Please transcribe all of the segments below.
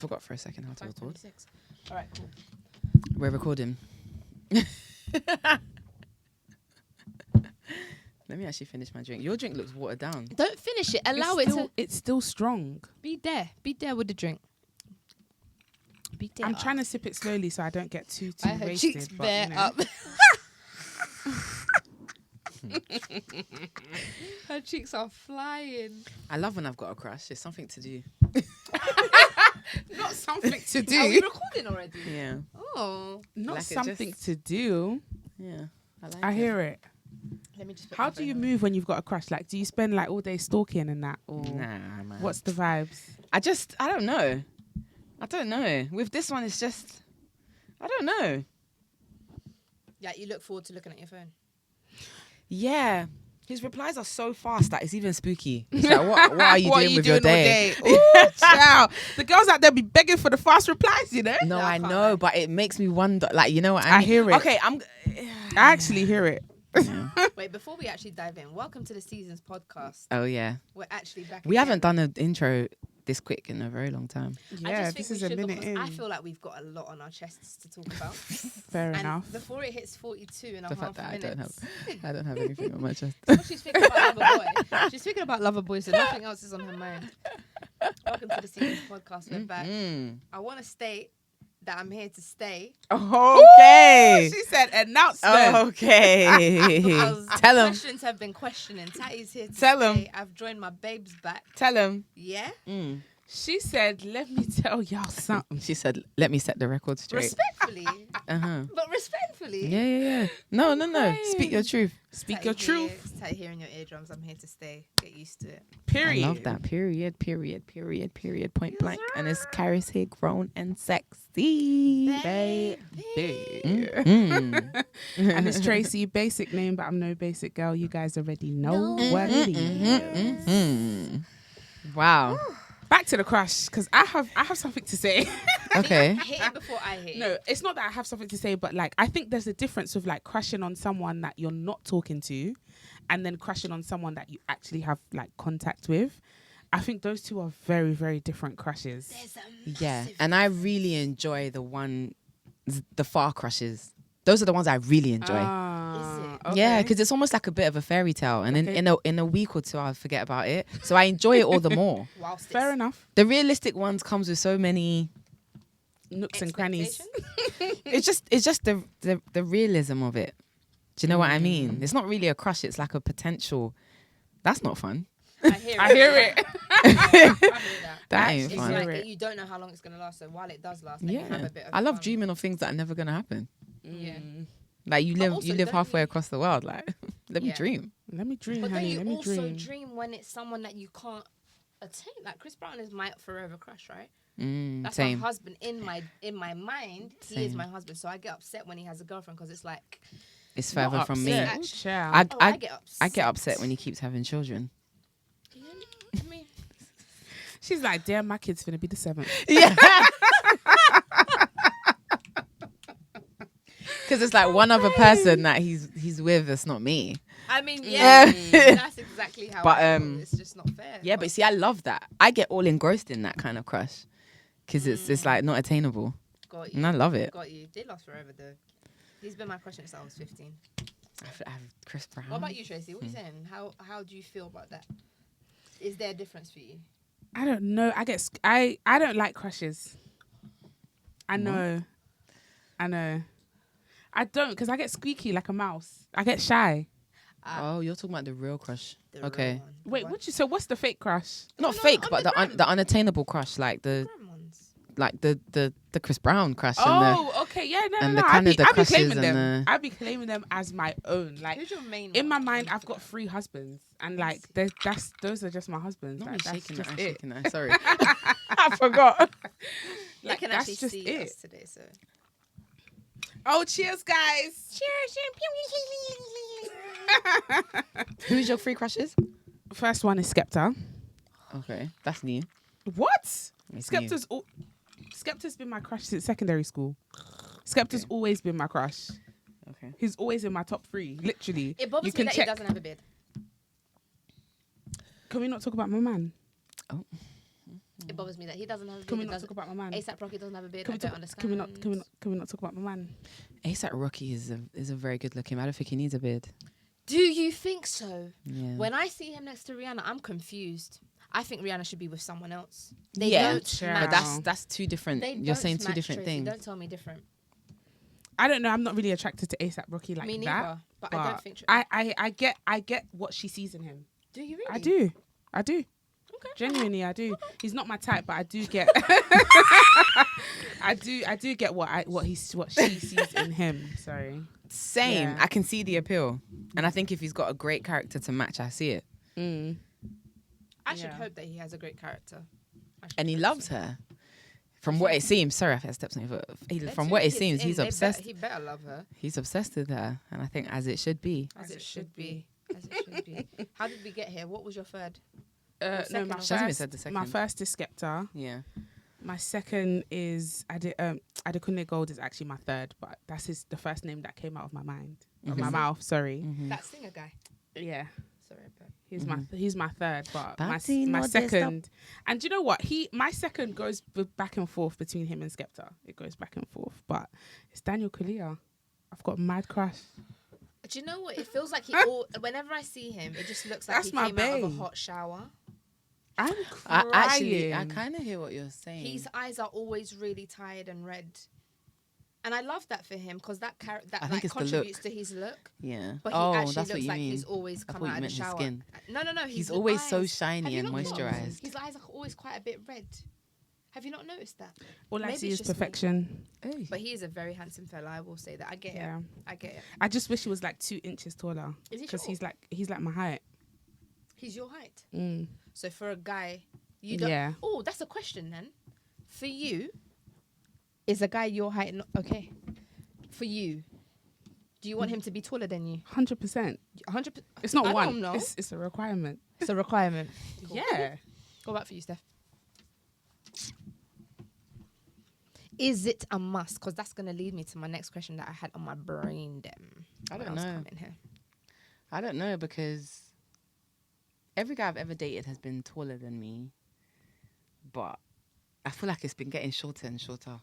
Forgot for a second how to record. 5:26. All right, cool. We're recording. Let me actually finish my drink. Your drink looks watered down. Don't finish it. Allow It's still strong. be there. Be there with the drink. Be there. I'm trying to sip it slowly so I don't get too I her wasted. cheeks but, bare you know. up. Her cheeks are flying. I love when I've got a crush. It's something to do. Not something to Are we do. recording already? Yeah. Oh. Not Like it something just- to do. Yeah. like I it. hear it. Let me just. put How my do you phone on. move when you've got a crush? Like, do you spend like all day stalking and that, or Nah, man. what's the vibes? I don't know. I don't know. With this one, it's just, I don't know. Yeah, you look forward to looking at your phone. Yeah. His replies are so fast that it's even spooky. It's like, what are you What doing are you with your doing all day? day? Ooh, child. The girls out there be begging for the fast replies, you know? No, No, I I can't know, lie. but it makes me wonder. Like, you know what I mean? I hear it. Okay, I actually hear it. Wait, before we actually dive in, welcome to the Seasons podcast. Oh, yeah. We're actually back. We again. haven't done an intro this quick in a very long time. I Yeah, just think this is we a should minute because in. I feel like we've got a lot on our chests to talk about. Fair and enough. before it hits 42 and a The half fact that minutes. I don't have anything on my chest. Well, she's thinking about Loverboy. She's thinking about Loverboy, so nothing else is on her mind. Welcome to the Seasons podcast. We're back. Mm. I want to state that I'm here to stay Okay. She said announcement. Okay. because Tell him. questions have been questioning. Tatty's here to Tell stay. him. I've joined my babes back. Tell him. Yeah, Mm. She said, let me tell y'all something. She said, let me set the record straight. respectfully, Uh-huh. but respectfully. Yeah. No. Speak your truth. Speak your Tatty truth. here, it's Tatty here in your eardrums. I'm here to stay. Get used to it. Period. I love that. Period. Point blank. And it's Karis here, grown and sexy. Baby. Mm. And it's Tracy, basic name, but I'm no basic girl. You guys already know what it is. Mm. Wow. Back to the crush, because I have something to say. Okay. Hit it before I hit. No, it's not that I have something to say, but like I think there's a difference with like crushing on someone that you're not talking to, and then crushing on someone that you actually have like contact with. I think those two are very, very different crushes. There's a Yeah. massive And I really enjoy the far crushes. Those are the ones I really enjoy. Okay. Yeah, because it's almost like a bit of a fairy tale, and Okay. in a week or two I'll forget about it. So I enjoy it all the more. whilst it's Fair enough. The realistic ones comes with so many. Nooks and crannies. expectations. It's just the realism of it. Do you know what I mean? It's not really a crush. It's like a potential. That's not fun. I hear it. I hear it. I hear that. That I ain't It's hear fun. like it. you don't know how long it's gonna last, so while it does last, then you have Yeah, a bit of I love fun. dreaming of things that are never gonna happen. Yeah. Like you But live also, you live don't halfway you- across the world. Like let me Yeah. dream. Let me dream, But then honey. you Let me also dream. dream when it's someone that you can't attain. Like Chris Brown is my forever crush, right? That's Same. my husband in my mind. He is Same. my husband, so I get upset when he has a girlfriend because it's like It's Not further from me. upset. me. Child. I get upset. I get upset when he keeps having children. Yeah, I mean, She's like, damn, my kid's finna be the 7th. Yeah. Because it's like one other person that he's with that's not me. yeah, that's exactly how. But, I feel. It's just not fair. Yeah, but see, I love that. I get all engrossed in that kind of crush because it's like not attainable, got and you. I love it. Got you. They last forever though. He's been my crush since I was 15. I have Chris Brown. What about you, Tracy? What are you saying? How do you feel about that? Is there a difference for you? I don't know. I don't like crushes. I know. I don't, because I get squeaky like a mouse. I get shy. Oh, you're talking about the real crush. The real Okay. one. Wait, so what's the fake crush? Not No, fake, on but the the gram. unattainable crush, like the Gram ones. the Chris Brown crush and Oh, okay, yeah, no, and no, the no. kind of the I be crushes claiming and them. the- I be claiming them as my own. Like Who's your main? in my one? mind, I've got 3 husbands, and like those are just my husbands. Not Like, me that's shaking just that. I'm it. shaking that. Sorry, I forgot. They Like, can that's actually just see it. us today, so. Oh, cheers, guys! Who's your 3 crushes? First one is Skepta. Okay, that's new. What? It's new. Skepta's been my crush since secondary school. Skepta's always been my crush. Okay. He's always in my top 3, literally. It bothers You me can that check. he doesn't have a beard. Can we not talk about my man? Oh. It bothers me that he doesn't have a beard. Can we It not doesn't- talk about my man? ASAP Rocky doesn't have a beard. Can I we don't talk? understand. Can we not talk about my man? ASAP Rocky is a very good looking. I don't think he needs a beard. Do you think so? Yeah. When I see him next to Rihanna, I'm confused. I think Rihanna should be with someone else. They yeah, don't Sure. but match. that's two different. They You're don't saying two match, different Tracy. things. Don't tell me different. I don't know. I'm not really attracted to ASAP Rocky like me neither. that. But I don't think. I get what she sees in him. Do you really? I do. Okay. Genuinely, I do. He's not my type, but I do get. I do get what she sees in him. Sorry. Same. Yeah. I can see the appeal, and I think if he's got a great character to match, I see it. Mm. I should Yeah. hope that he has a great character. And he loves her. From what it seems, sorry if I stepped on your foot. From what it seems, he's obsessed. He better love her. He's obsessed with her, and I think as it should be. As it should be. As it should be. How did we get here? What was your third? No, second my or She hasn't even first, said the second. my first is Skepta. Yeah. My second is Adekunle Gold is actually my third, but that's the first name that came out of my mind, of my Mhm. mouth. Sorry. Mhm. That singer guy. Yeah, Sorry, but he's my third, but Party my no second. And do you know what? My second goes back and forth between him and Skepta. It goes back and forth, but it's Daniel Kaluuya. I've got a mad crush. do you know what? It feels like whenever I see him, it just looks like That's he my came out of a bae. hot shower. I'm I crying. kind of hear what you're saying. His eyes are always really tired and red. And I love that for him because that I think like it's the contributes look. to his look. yeah. But he Oh, actually that's what looks you like mean. he's always I come thought you out of the meant his shower. skin. No. He's his always so eyes. shiny Have you and not noticed? moisturized. His eyes are always quite a bit red. Have you not noticed that? All I Maybe see it's is just me. perfection. Hey. But he is a very handsome fella. I will say that. I get Yeah. it. I get it. I just wish he was like 2 inches taller. Is he Because short? he's like my height. He's your height. Mm. So for a guy, you don't. Yeah. Oh, that's a question then. For you, is a guy your height not okay? For you, do you want him to be taller than you? 100%. 100%. It's not I one. don't know. It's a requirement. It's a requirement. Cool. Yeah. Go back for you, Steph. Is it a must? Because that's going to lead me to my next question that I had on my brain. I when don't was know. coming here. I don't know because every guy I've ever dated has been taller than me, but I feel like it's been getting shorter and shorter.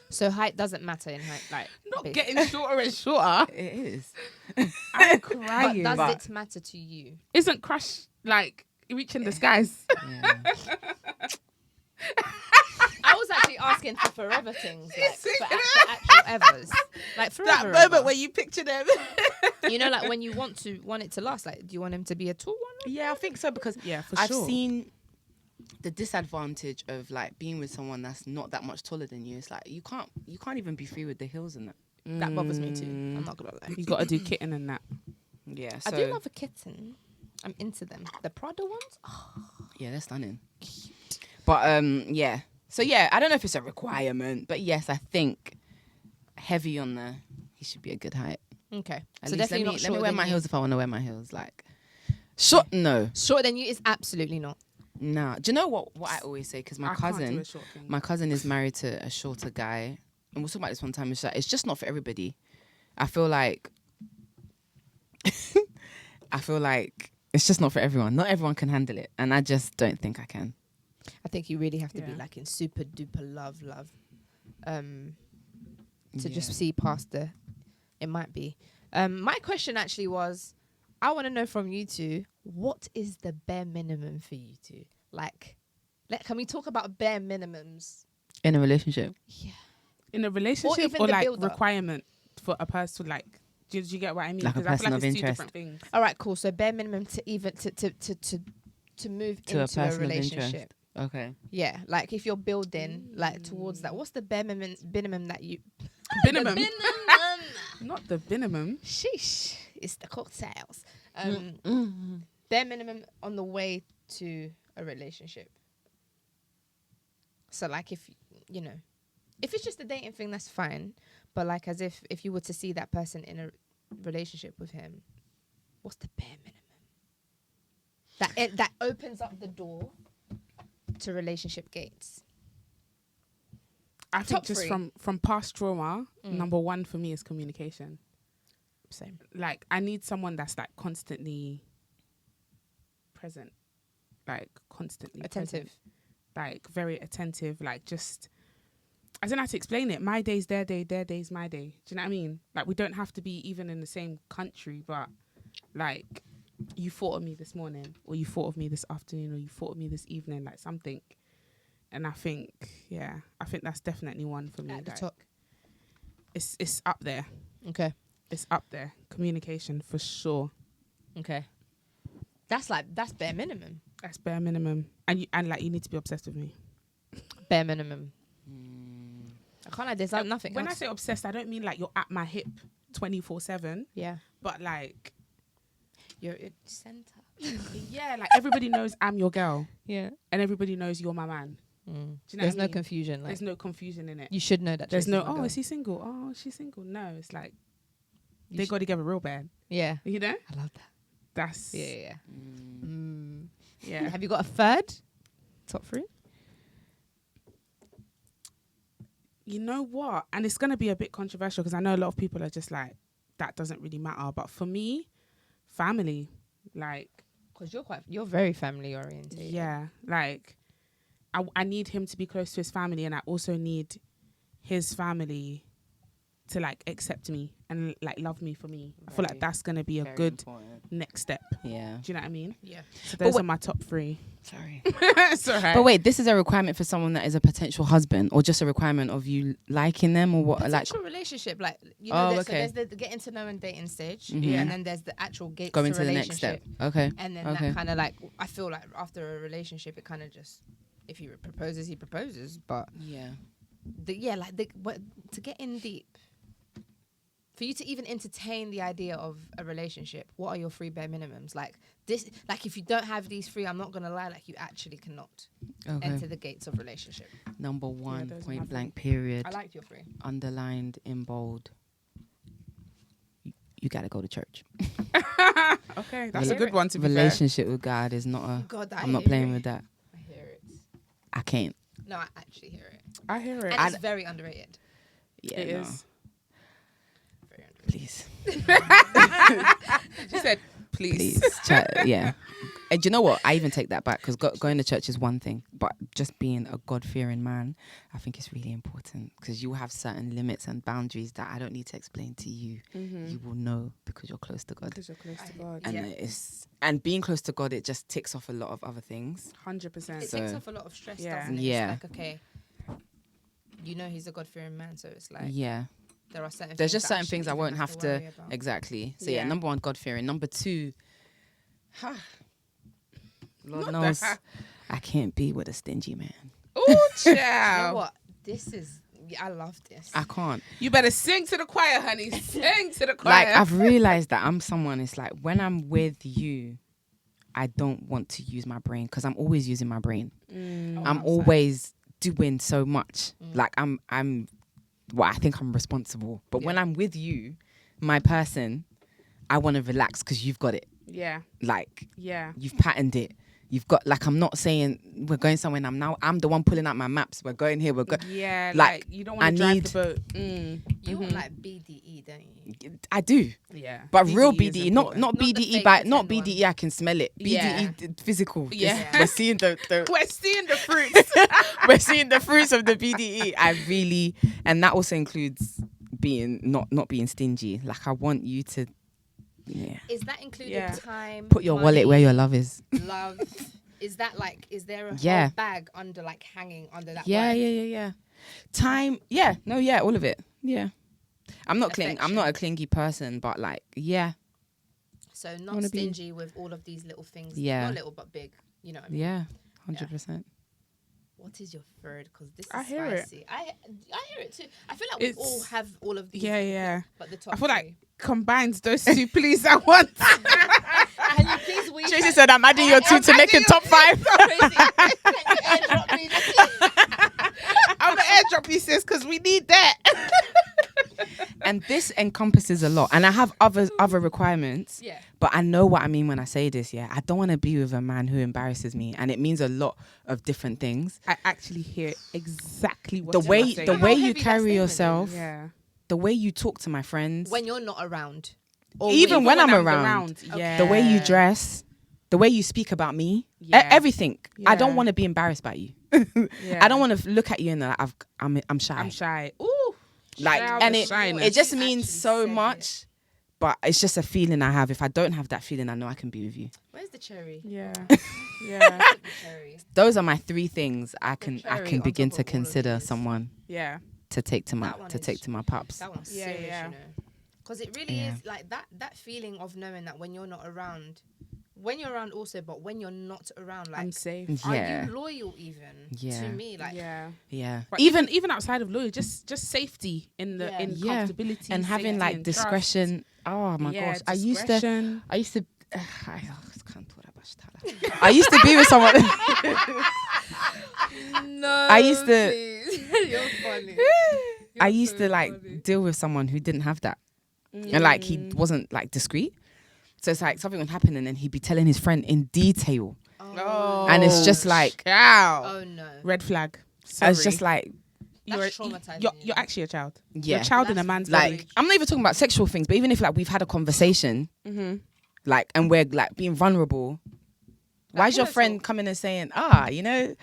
So height doesn't matter in height, like Not basically. getting shorter and shorter. It is. I'm But crying. does But- it matter to you? Isn't crush like reaching the skies? Yeah. I was actually asking for forever things, like see? for actual evers, like forever. ever. you picture them. You know, like when you want it to last. Like, do you want him to be a tall one? Yeah, I think so because Yeah, for I've sure. seen the disadvantage of like being with someone that's not that much taller than you. It's like you can't even be free with the heels and that. That bothers me too. I'm not gonna lie. You got to do kitten and that. Yeah, I so do love a kitten. I'm into them. The Prada ones. Oh, yeah, they're stunning. But yeah. So yeah, I don't know if it's a requirement, but yes, I think heavy on the he should be a good height. okay. At So least definitely not let me shorter wear than my you. heels if I want to wear my heels. Like short, no, Shorter than you is absolutely not. nah. Do you know what I always say? Because my I can't do cousin, a short thing. my cousin is married to a shorter guy, and we'll talk about this one time. It's just not for everybody. I feel like it's just not for everyone. Not everyone can handle it, and I just don't think I can. I think you really have to be Yeah. like in super duper love, to Yeah. just see past the. It might be. My question actually was, I want to know from you two, what is the bare minimum for you two? Like, can we talk about bare minimums? In a relationship. Yeah. In a relationship even or the like build-up. requirement for a person, like, do you get what I mean? Like a 'Cause I feel person like of it's two interest. different things. All right, cool. So bare minimum to even to move To a into a person of interest. relationship. Okay. Yeah, like if you're building like towards that, what's the bare minimum that you? Minimum. The minimum. Not the minimum. Sheesh, it's the cocktails. Bare minimum on the way to a relationship. So like if you know, if it's just a dating thing, that's fine. But like as if you were to see that person in a relationship with him, what's the bare minimum? That opens up the door to relationship gates. I think Top just three. from past trauma, number one for me is communication. Same. Like I need someone that's like constantly present, like constantly Attentive. present. like very attentive, like just, I don't know how to explain it. My day's their day, their day's my day. Do you know what I mean? Like, we don't have to be even in the same country, but like, you thought of me this morning, or you thought of me this afternoon, or you thought of me this evening, like something. And I think, I think that's definitely one for me. At the like, top. It's up there. Okay. It's up there. Communication for sure. Okay. That's bare minimum. That's bare minimum. And you need to be obsessed with me. Bare minimum. I can't lie, there's like nothing When else. I say obsessed, I don't mean like you're at my hip 24/7, Yeah. but like, You're at center. yeah, like everybody knows I'm your girl, Yeah. and everybody knows you're my man. Do you know There's what I no mean? confusion. Like, There's no confusion in it. you should know that. There's Tracy's no, my oh, girl. is he single? Oh, she's single. No, it's like You they should- got together real bad. Yeah. You know? I love that. That's Yeah. yeah. Have you got a third? Top three? You know what? And it's gonna be a bit controversial because I know a lot of people are just like, that doesn't really matter. But for me, family, like, Because you're very family oriented. yeah, like, I need him to be close to his family, and I also need his family to like accept me and like love me for me. I feel like Very, that's gonna be a Very good important. next step. Yeah. Do you know what I mean? Yeah. So those wait- are my top three. Sorry. It's alright. But wait, this is a requirement for someone that is a potential husband, or just a requirement of you liking them, or what? Like Potential relationship, like you Oh, know, so okay. there's the getting to know and dating stage, Mhm. and then there's the actual gates going to to the next step. relationship. Okay. And then Okay. that kind of like, I feel like after a relationship, it kind of just, if he proposes, he proposes. But Yeah. to get in deep, for you to even entertain the idea of a relationship, what are your three bare minimums? Like this, like if you don't have these three, I'm not gonna lie, like you actually cannot Okay. enter the gates of relationship. Number one, those are my point three. blank, period, I liked your three. underlined in bold. You gotta go to church. Okay, that's Rela- a good one to be fair. Relationship with God is not a. God, I'm not playing with that. I hear it. I can't. No, I actually hear it, I hear it. and it's very underrated. Yeah, It no. is. Very underrated. Please, She said, please. yeah. And do you know what? I even take that back because going to church is one thing, but just being a God-fearing man, I think is really important because you have certain limits and boundaries that I don't need to explain to you. You will know because you're close to God. Because you're close to God. And and being close to God, it just ticks off a lot of other things. 100%. It So- takes off a lot of stress, Yeah. doesn't it? Yeah. It's like, okay, you know he's a God-fearing man, so it's like Yeah. there are certain There's things just that certain things I shouldn't won't even have to worry about. exactly. So Yeah. yeah, number one, God-fearing. Number two, Lord Not knows that. I can't be with a stingy man. Oh, You know child. what? This is, I love this. I can't. You better sing to the choir, honey. Sing to the choir. Like I've realized that I'm someone. It's like when I'm with you, I don't want to use my brain because I'm always using my brain. Mm. I'm always doing so much. Like I'm. Well, I think I'm responsible. But when I'm with you, my person, I want to relax because you've got it. Yeah. Like Yeah. you've patterned it. You've got like I'm not saying we're going somewhere. And I'm the one pulling out my maps. We're going here. We're going. Yeah. like, Like, you don't I want to drive need- the boat. Mm. You want like BDE, don't you? I do, Yeah. but real is BDE, not important. Not the BDE. fake But not pretend BDE. I can smell it. BDE Yeah. physical. Yeah. We're seeing the We're seeing the fruits. we're seeing the fruits of the BDE. I really, and that also includes being not being stingy. Like I want you to, yeah, Is that including Yeah. time? put your wallet where money, your love is. love. Is that like? Is there a Yeah. whole bag under like hanging under that? Yeah, word? yeah. Time, yeah, no, yeah, all of it. Yeah, I'm not I'm not a clingy person, but like, yeah, So not wanna be- stingy with all of these little things. Yeah. Not little, but big. You know what I mean? yeah, 100%. What is your third? Because this is I hear it. spicy. I hear it too. I feel like we It's- all have all of these. Yeah. But the top I feel like three. combines those two, please, at once. Can you please weave Tracy that- said, "I'm adding your two to make a top 5." Tracy, can you airdrop me this? I'm going to airdrop you, sis, because we need that. And this encompasses a lot, and I have other requirements. Yeah. But I know what I mean when I say this. Yeah, I don't want to be with a man who embarrasses me, and it means a lot of different things. I actually hear exactly what The you're way saying. the How way heavy you that carry statement is. yourself, Yeah. the way you talk to my friends, When you're not around. Or even when I'm I'm around, yeah. the way you dress, the way you speak about me, Yeah. everything. I don't Yeah. want to be embarrassed by you. Yeah. I don't want to look at you and like I'm shy. I'm shy. Ooh. Like, Shout and the it shyness. it just You means actually so said much. But it's just a feeling I have. If I don't have that feeling, I know I can be with you. Where's the cherry? Yeah. Yeah. The cherry. Those are my 3 things I can cherry on begin top to of all of consider these. someone Yeah. to take to my That one to is- take to my pups. That one's Yeah, serious, yeah. you know. Because it really Yeah. is like that feeling of knowing that when you're not around, when you're around also, but when you're not around, like, I'm safe. are Yeah. you loyal even Yeah. to me? Like, Yeah. Yeah. But Even even outside of lawyer, just safety in the Yeah. in Yeah. comfortability and having safety like and trust. discretion. Oh my Yeah, gosh. I used to discretion. I used to be with someone. no, I used to- please. You're funny. I used to like deal with someone who didn't have that. And like he wasn't like discreet. So it's like something would happen and then he'd be telling his friend in detail. Oh, And it's just like oh no, red flag. I was just like that's traumatizing. You're actually a child. yeah. You're a child in a That's man's very body. Like I'm not even talking about sexual things, but even if like we've had a conversation, Mm-hmm. like and we're like being vulnerable, why is your also- friend coming and saying, you know,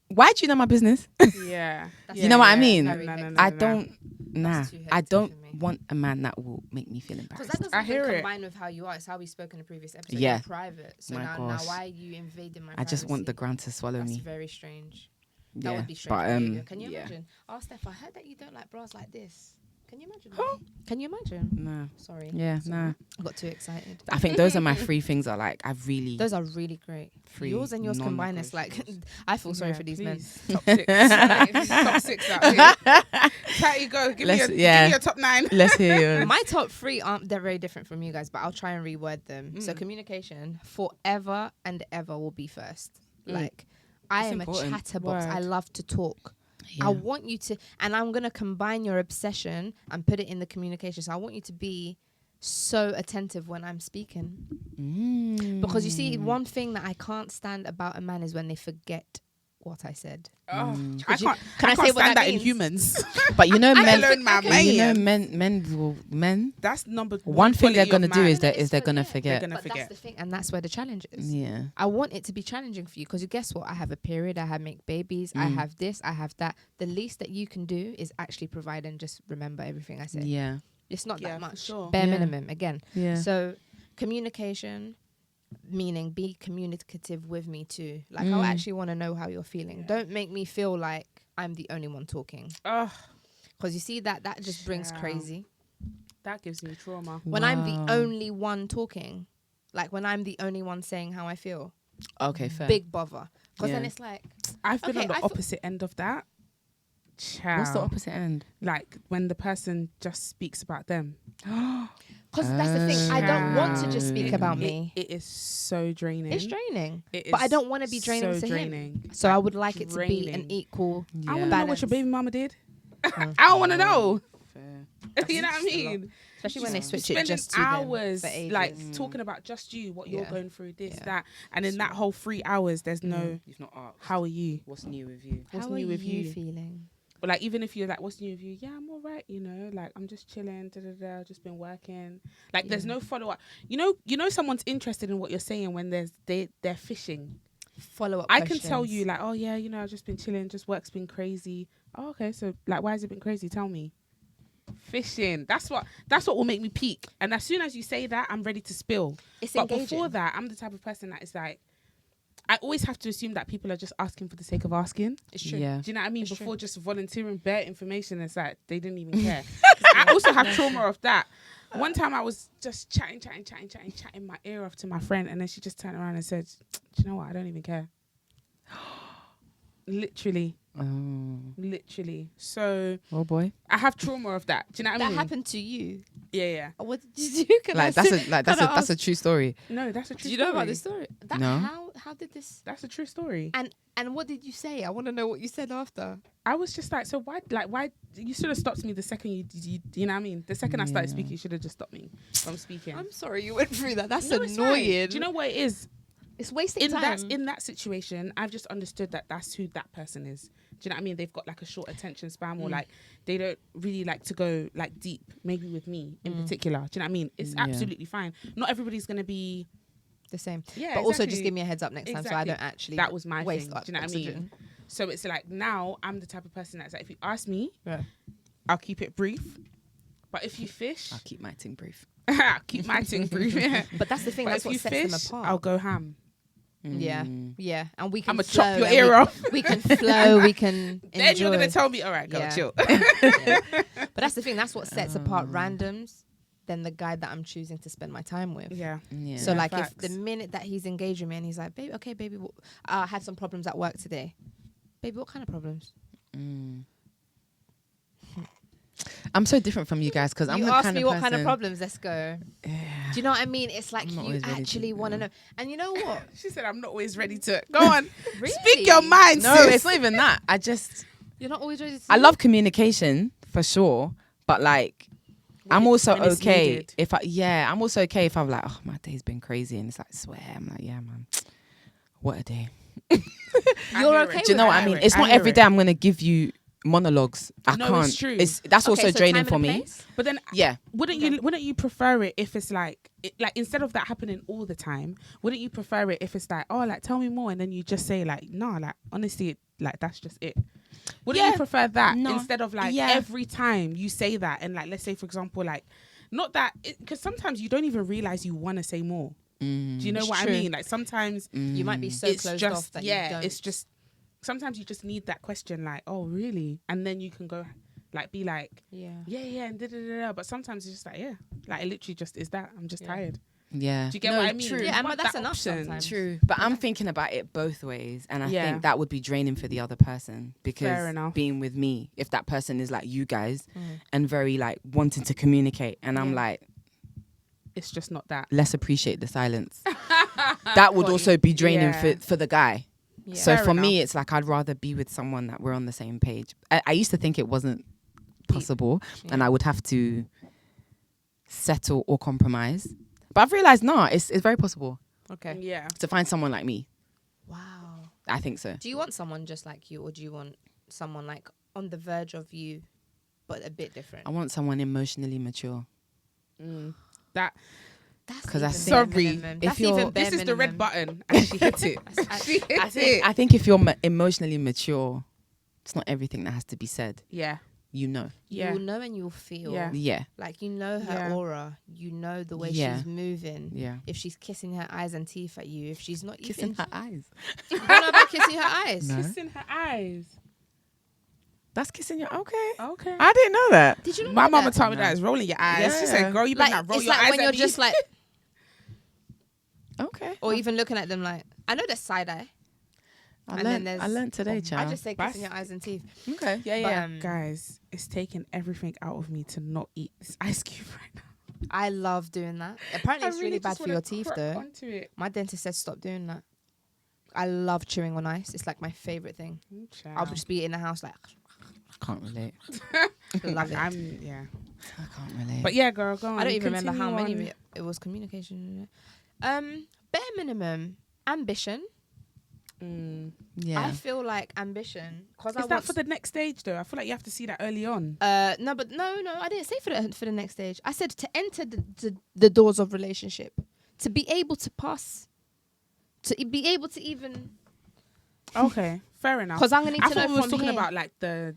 why do you know my business? Yeah. That's You know what I very, mean? very No, no, hectic. no. I don't nah. too I hectic don't for me. want a man that will make me feel Because embarrassed. that doesn't I hear even it. combine with how you are. It's how we spoke in a previous episode. Yeah. You're private. So My now gosh. why are you invading my I just want the privacy? ground to swallow That's me. very strange. That Yeah. would be strange But behavior. Can you yeah. imagine? Oh, Steph, I heard that you don't like bras like this. Can you imagine? Can you imagine? No. Sorry. Yeah, Sorry. nah. I got too excited. I think those are my 3 things that like I've really Those are really great. Three Yours and yours combined is like, non-negotiables. I feel sorry for these men. Top 6. Top 6 out here. How you go? Give me Let's- your yeah. give me your top 9. Let's hear yours. My top 3 aren't, they're very different from you guys, but I'll try and reword them. So communication forever and ever will be first. Like, I It's am important. a chatterbox. Word. I love to talk. Yeah. I want you to, and I'm going to combine your obsession and put it in the communication. So I want you to be so attentive when I'm speaking. Because you see, one thing that I can't stand about a man is when they forget what I said. Oh, Mm. I Could you- can't. can I I say can't what stand that that in means? humans. But you know, I men. alone, my but you know, man. men. That's number One thing they're quality gonna of do man. is they're gonna They're forget. gonna But that's forget. the thing, and that's where the challenge is. Yeah. I want it to be challenging for you because guess what? I have a period. I have make babies. I have this. I have that. The least that you can do is actually provide and just remember everything I say. Yeah. It's not Yeah, that for much. sure. Bare Yeah. minimum again. Yeah. So communication, meaning be communicative with me too. Like I actually want to know how you're feeling. Don't make me feel like I'm the only one talking. Oh, Because you see that just brings Child. crazy. that gives me trauma. When I'm Wow. the only one talking, like when I'm the only one saying how I feel, Okay, fair. big bother. Because then Yeah. it's like, I've been Okay, on the I feel- opposite end of that. Child. What's the opposite end? Like when the person just speaks about them. because that's the thing. I don't want to just speak Oh. about It- me. it is so draining. It's draining. It But I is don't want to be draining so to him. draining. So I would like it to be an draining. equal. I want to know what your balance. baby mama did. I want to know. Fair. You know what I That's a lot. mean? Especially when they Just switch it spending just to them hours for ages. like talking about just you, what you're Yeah. going through, this, Yeah. that, and in that whole 3 hours, there's no You've not asked. how are you? What's new with you? What's How are new with you you? feeling? Or like even if you're like, what's new with you? Yeah, I'm all right. You know, like I'm just chilling. Just been working. Like there's no follow up. You know, someone's interested in what you're saying when they're fishing. Follow up. I can tell you like, oh yeah, you know, I've just been chilling. Just work's been crazy. Oh, okay, so like, why has it been crazy? Tell me. Fishing. That's what will make me peak. And as soon as you say that, I'm ready to spill. It's But engaging. before that, I'm the type of person that is like, I always have to assume that people are just asking for the sake of asking. It's true. Yeah. Do you know what I mean? It's true. Before just volunteering bare information, it's like they didn't even care. I also have trauma of that. One time I was just chatting my ear off to my friend, and then she just turned around and said, "Do you know what? I don't even care." Literally. So Oh boy. I have trauma of that. Do you know what I That mean? happened to you. Yeah. What did you do? Can I Like that's say- that's can I a ask- true story. No, that's a true. Do you know story. about this story? That, No. How did this? That's a true story. And what did you say? I want to know what you said after. I was just like, so why? You should have stopped me the second you know what I mean? The second I started Yeah. speaking, you should have just stopped me from speaking. I'm sorry you went through that. That's No, it's fine. annoying. Do you know what it is? It's wasting In time. that situation, I've just understood that that's who that person is. Do you know what I mean? They've got like a short attention span, or like they don't really like to go like deep. Maybe with me in particular. Do you know what I mean? It's Yeah. absolutely fine. Not everybody's gonna be the same. Yeah, But also just exactly. give me a heads up next time so I Exactly. don't actually That was my waste thing. Do you know what I oxygen. mean? So it's like now I'm the type of person that's like, if you ask me, Yeah. I'll keep it brief. But if you fish, I'll keep my thing brief. I'll keep my thing brief. Yeah. But that's the thing. But That's if what you sets fish, them apart. I'll go ham. Yeah, Mm. yeah, and we can. I'ma flow chop your and ear off. We can flow. We can Then enjoy. you're gonna tell me, all right, go Yeah. chill. Yeah. But that's the thing. That's what sets apart randoms than the guy that I'm choosing to spend my time with. Yeah. Yeah. So Yeah, like facts. if the minute that he's engaging me and he's like, baby, okay, baby, I had some problems at work today. Baby, what kind of problems? Mm. I'm so different from you guys because I'm you the ask kind me of what kind of person- problems. Let's go. Yeah. Do you know what I mean? It's like I'm not you always ready to- actually want to yeah. know. And you know what? She said, I'm not always ready to. Go on. Really? Speak your mind, No, sis. it's not even that. I just You're not always ready to. I love communication for sure, but like I'm also when it's okay needed. if I'm also okay if I'm like, oh, my day's been crazy and it's like swear. I'm like, yeah, man, what a day. I You're hear okay it. Do you know what I hear mean? it. It's not hear every it. day I'm gonna give you monologues. I No, can't. it's true. That's also Okay, so draining time for and a me. place? But then Yeah. wouldn't you prefer it if it's like instead of that happening all the time, wouldn't you prefer it if it's like, oh, like tell me more, and then you just say like, no, like honestly, like that's just it. Wouldn't Yeah. you prefer that No. instead of like Yeah. every time you say that, and like let's say for example like not that, because sometimes you don't even realize you want to say more. Do you know It's what true. I mean? Like sometimes You might be so it's closed just off that yeah, you don't. it's just sometimes you just need that question like, oh really, and then you can go like be like yeah. yeah, and da. But sometimes it's just like, yeah, like it literally just is that. I'm just Yeah. tired. Yeah. Do you get No, what I mean? True. You Yeah, want that's that enough option. sometimes. True. But I'm thinking about it both ways. And I Yeah. think that would be draining for the other person because Fair enough. being with me, if that person is like you guys Mm. and very like wanting to communicate and I'm Yeah. like, It's just not that. let's appreciate the silence. That would Got also you. be draining Yeah. for the guy. Yeah. So Fair for me, enough. it's like I'd rather be with someone that we're on the same page. I used to think it wasn't possible and Yeah. I would have to settle or compromise. But I've realized, nah, it's very possible Okay. Yeah. to find someone like me. Wow. I think so. Do you want someone just like you, or do you want someone like on the verge of you, but a bit different? I want someone emotionally mature. That That's 'Cause I even think- bare Sorry, minimum. if That's you're- even bare this is the red minimum. button, and she hit it. That's She hit I it. think if you're emotionally mature, it's not everything that has to be said. Yeah. You know. Yeah. You'll know and you'll feel. Yeah. Yeah. Like you know her Yeah. aura. You know the way Yeah. she's moving. Yeah. If she's kissing her eyes and teeth at you. If she's not Kissing even. her eyes. You don't know about kissing her eyes. No. Kissing her eyes. That's kissing your. Okay. Okay. I didn't know that. Did you not My know mama that? told me No. that is rolling your eyes. She Yeah. said, "Girl, you better Like not roll it's your like eyes when at you're me." just like, Okay. or even looking at them like. I know there's side eye. I And then learned. there's- I learned today, I child. just say That's- kissing your eyes and teeth. Okay. Yeah. But, Yeah. Guys, it's taking everything out of me to not eat this ice cube right now. I love doing that. Apparently, it's really bad just for your wanna teeth, crack though. Onto it. My dentist said stop doing that. I love chewing on ice. It's like my favorite thing. I'll just be in the house like, I can't relate. love it. Yeah. I can't relate. But yeah, girl, go on. I don't even remember how Continue many on. of it was communication. Bare minimum ambition. yeah. I feel like ambition because I Is that want for the next stage though? I feel like you have to see that early on. no, but no, I didn't say for the next stage. I said to enter the doors of relationship, to be able to pass, to be able to even. Okay, fair enough. Because I'm gonna need I to thought know we were from talking here. about like the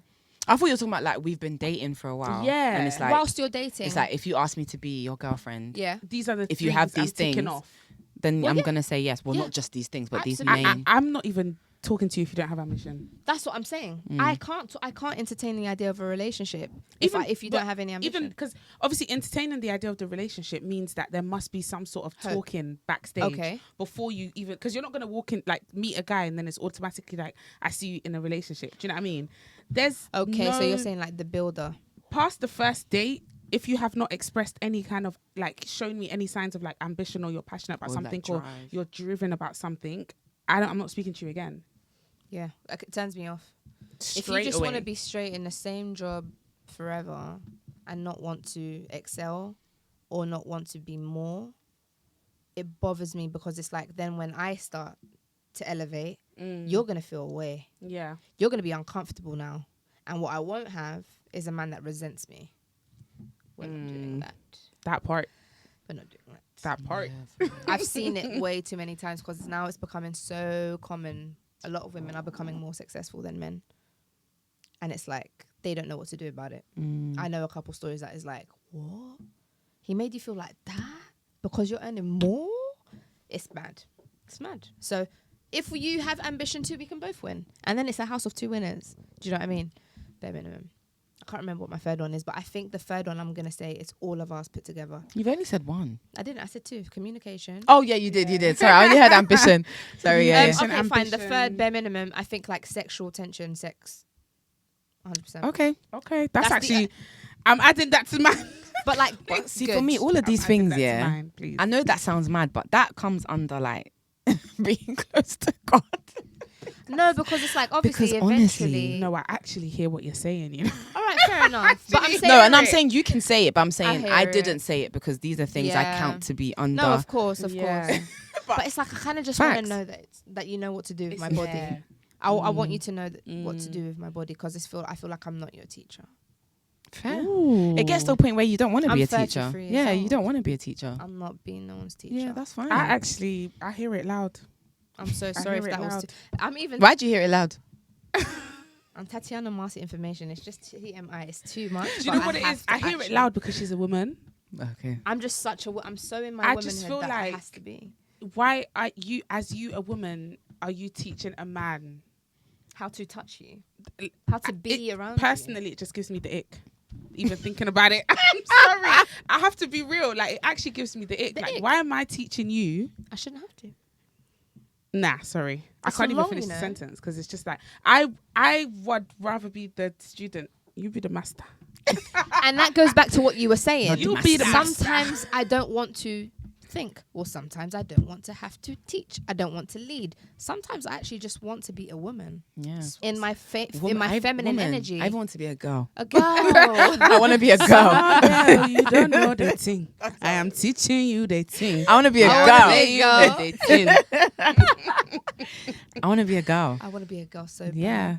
I thought you were talking about like we've been dating for a while. Yeah. And it's like whilst you're dating. it's like if you ask me to be your girlfriend, yeah, these are the If you have things I'm these ticking things, off. then Well, I'm yeah. gonna say yes. Well, Yeah. not just these things, but these Absolutely. main. I'm not even talking to you if you don't have ambition. that's what I'm saying. Mm. I can't entertain the idea of a relationship Even- if you but don't have any ambition. Even because obviously entertaining the idea of the relationship means that there must be some sort of Hope. talking backstage Okay. before you even, because you're not going to walk in like meet a guy and then it's automatically like I see you in a relationship. Do you know what I mean? There's Okay, so no- you're saying like the builder. past the first date, if you have not expressed any kind of like shown me any signs of like ambition or you're passionate about Or, something like, or drive. you're driven about something, I'm not speaking to you again. Yeah, like, it turns me off. If you Straight just want to away. be straight in the same job forever and not want to excel or not want to be more, it bothers me because it's like then when I start to elevate, you're going to feel away. Yeah. You're going to be uncomfortable now. And what I won't have is a man that resents me when I'm doing that. That part. We're not doing that. that part. I've seen it way too many times because now it's becoming so common. A lot of women are becoming more successful than men. And it's like, they don't know what to do about it. I know a couple stories that is like, what? He made you feel like that? Because you're earning more? It's mad. It's mad. So if you have ambition too, we can both win. And then it's a house of two winners. Do you know what I mean? Bare minimum. I can't remember what my third one is, but I think the third one I'm going to say is all of us put together. You've only said one. I didn't. I said two. Communication. Oh yeah, you did. Sorry, I only heard ambition. Sorry, yeah. Ambition, Okay, fine. The ambition. third bare minimum, I think like sexual tension, sex. 100%. Okay. Okay, That's that's the- actually. I'm adding that to mine. But like, See, good. for me, all of these I'm adding things, that to yeah. mine, please. I know that sounds mad, but that comes under like being close to God. No, because it's like obviously Because honestly, eventually. No, I actually hear what you're saying. You know. All right, fair enough. But I'm saying No, and I'm it. saying you can say it, but I'm saying hear I it. didn't say it because these are things I Yeah. count to be under. no, of course. Yeah. But it's like I kind of just want Facts. to know that you know what to do with my It's- body. yeah. I want you to know what to do with my body because I feel like I'm not your teacher. Fair. Ooh. It gets to a point where you don't want to I'm be a teacher. 33 years Yeah, old. you don't want to be a teacher. I'm not being no one's teacher. Yeah, that's fine. I hear it loud. I'm so sorry if hear it that was. loud. I'm even. Why'd you hear it loud? I'm Tatiana Marcy information. It's just TMI. It's too much. Do you but know what it have is? to I hear it actually- loud because she's a woman. Okay. I'm just such a. I'm so in my I womanhood just feel that like- it has to be. Why are you, as you a woman, are you teaching a man? How to touch you. L- How to be around you. Personally, it just gives me the ick. Even thinking about it, I'm sorry. I have to be real. Like it actually gives me the ick. The Like, ick. why am I teaching you? I shouldn't have to. Nah, sorry. I It's can't even long, finish you the know. sentence because it's just like I would rather be the student. You be the master. And that goes back to what you were saying. You be the master. Sometimes I don't want to think, or sometimes I don't want to have to teach. I don't want to lead. Sometimes I actually just want to be a woman Yeah. in my I- feminine woman. energy. I want to be a girl. A girl. I want to be a girl. Girl, you don't know the thing. I am teaching you the thing. I want to be a I girl. wanna be a girl. I want to be a girl. I want to be a girl so bad. Yeah.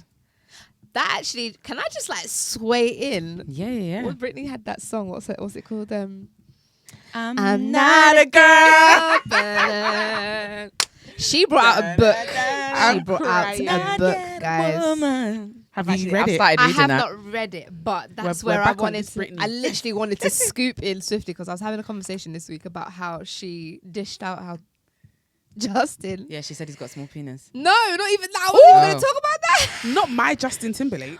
That actually, can I just like sway in? Yeah, yeah. Well, Britney had that song. What's it called? I'm not a girl. She brought out a book. She I'm brought out crying. a book, guys. Have Actually, you read I've it? started I reading have that. not read it, but that's We're where I back on wanted this to. Britney. I literally wanted to scoop in swiftly because I was having a conversation this week about how she dished out how Justin. Yeah, she said he's got small penis. No, not even that. I wasn't even Oh. going to talk about that. Not my Justin Timberlake.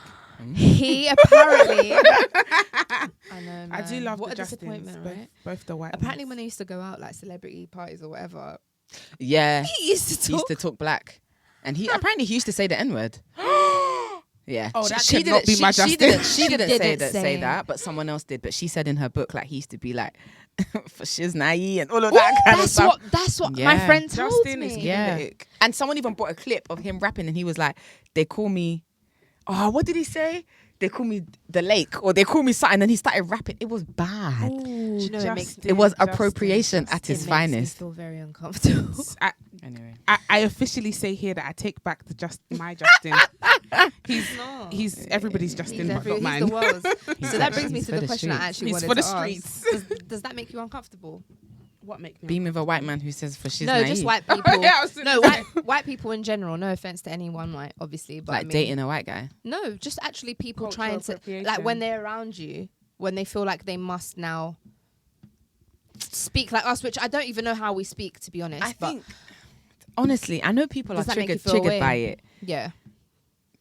He apparently. I know. I do man. love what the a Justins, disappointment, both, right? both the white. Apparently, ones. when they used to go out like celebrity parties or whatever, Yeah. he used to He used talk. to talk black. And he apparently he used to say the N-word. Yeah. Oh, that she cannot didn't, be my she Justin. didn't, she didn't say didn't that say. say that, but someone else did. But she said in her book like he used to be like for shiznai and all of that kind of That's stuff. what my Yeah. friend told Justin is me. giving Yeah. the ick. And someone even brought a clip of him rapping and he was like, they call me, oh, what did he say? They call me the lake or they call me something. And then he started rapping. It was bad. Ooh, Do you know it makes- It was Justin, appropriation Justin. at his It makes finest. me feel very uncomfortable. Anyway. I officially say here that I take back my Justin. He's everybody's Justin, but not mine. He's the world's. He's So that for- brings me he's to for the the question I streets. actually He's wanted for the to ask. streets. Does that make you uncomfortable? What make me? Being with a white man who says for shiznai. No, just white people. Yeah, I was No, gonna say. white people in general. No offense to anyone, right? Obviously, but Like I mean, dating a white guy. No, just actually people Cultural trying to like when they're around you, when they feel like they must now speak like us, which I don't even know how we speak, to be honest. I but think, honestly, I know people are Does that make you triggered feel away? by it, yeah,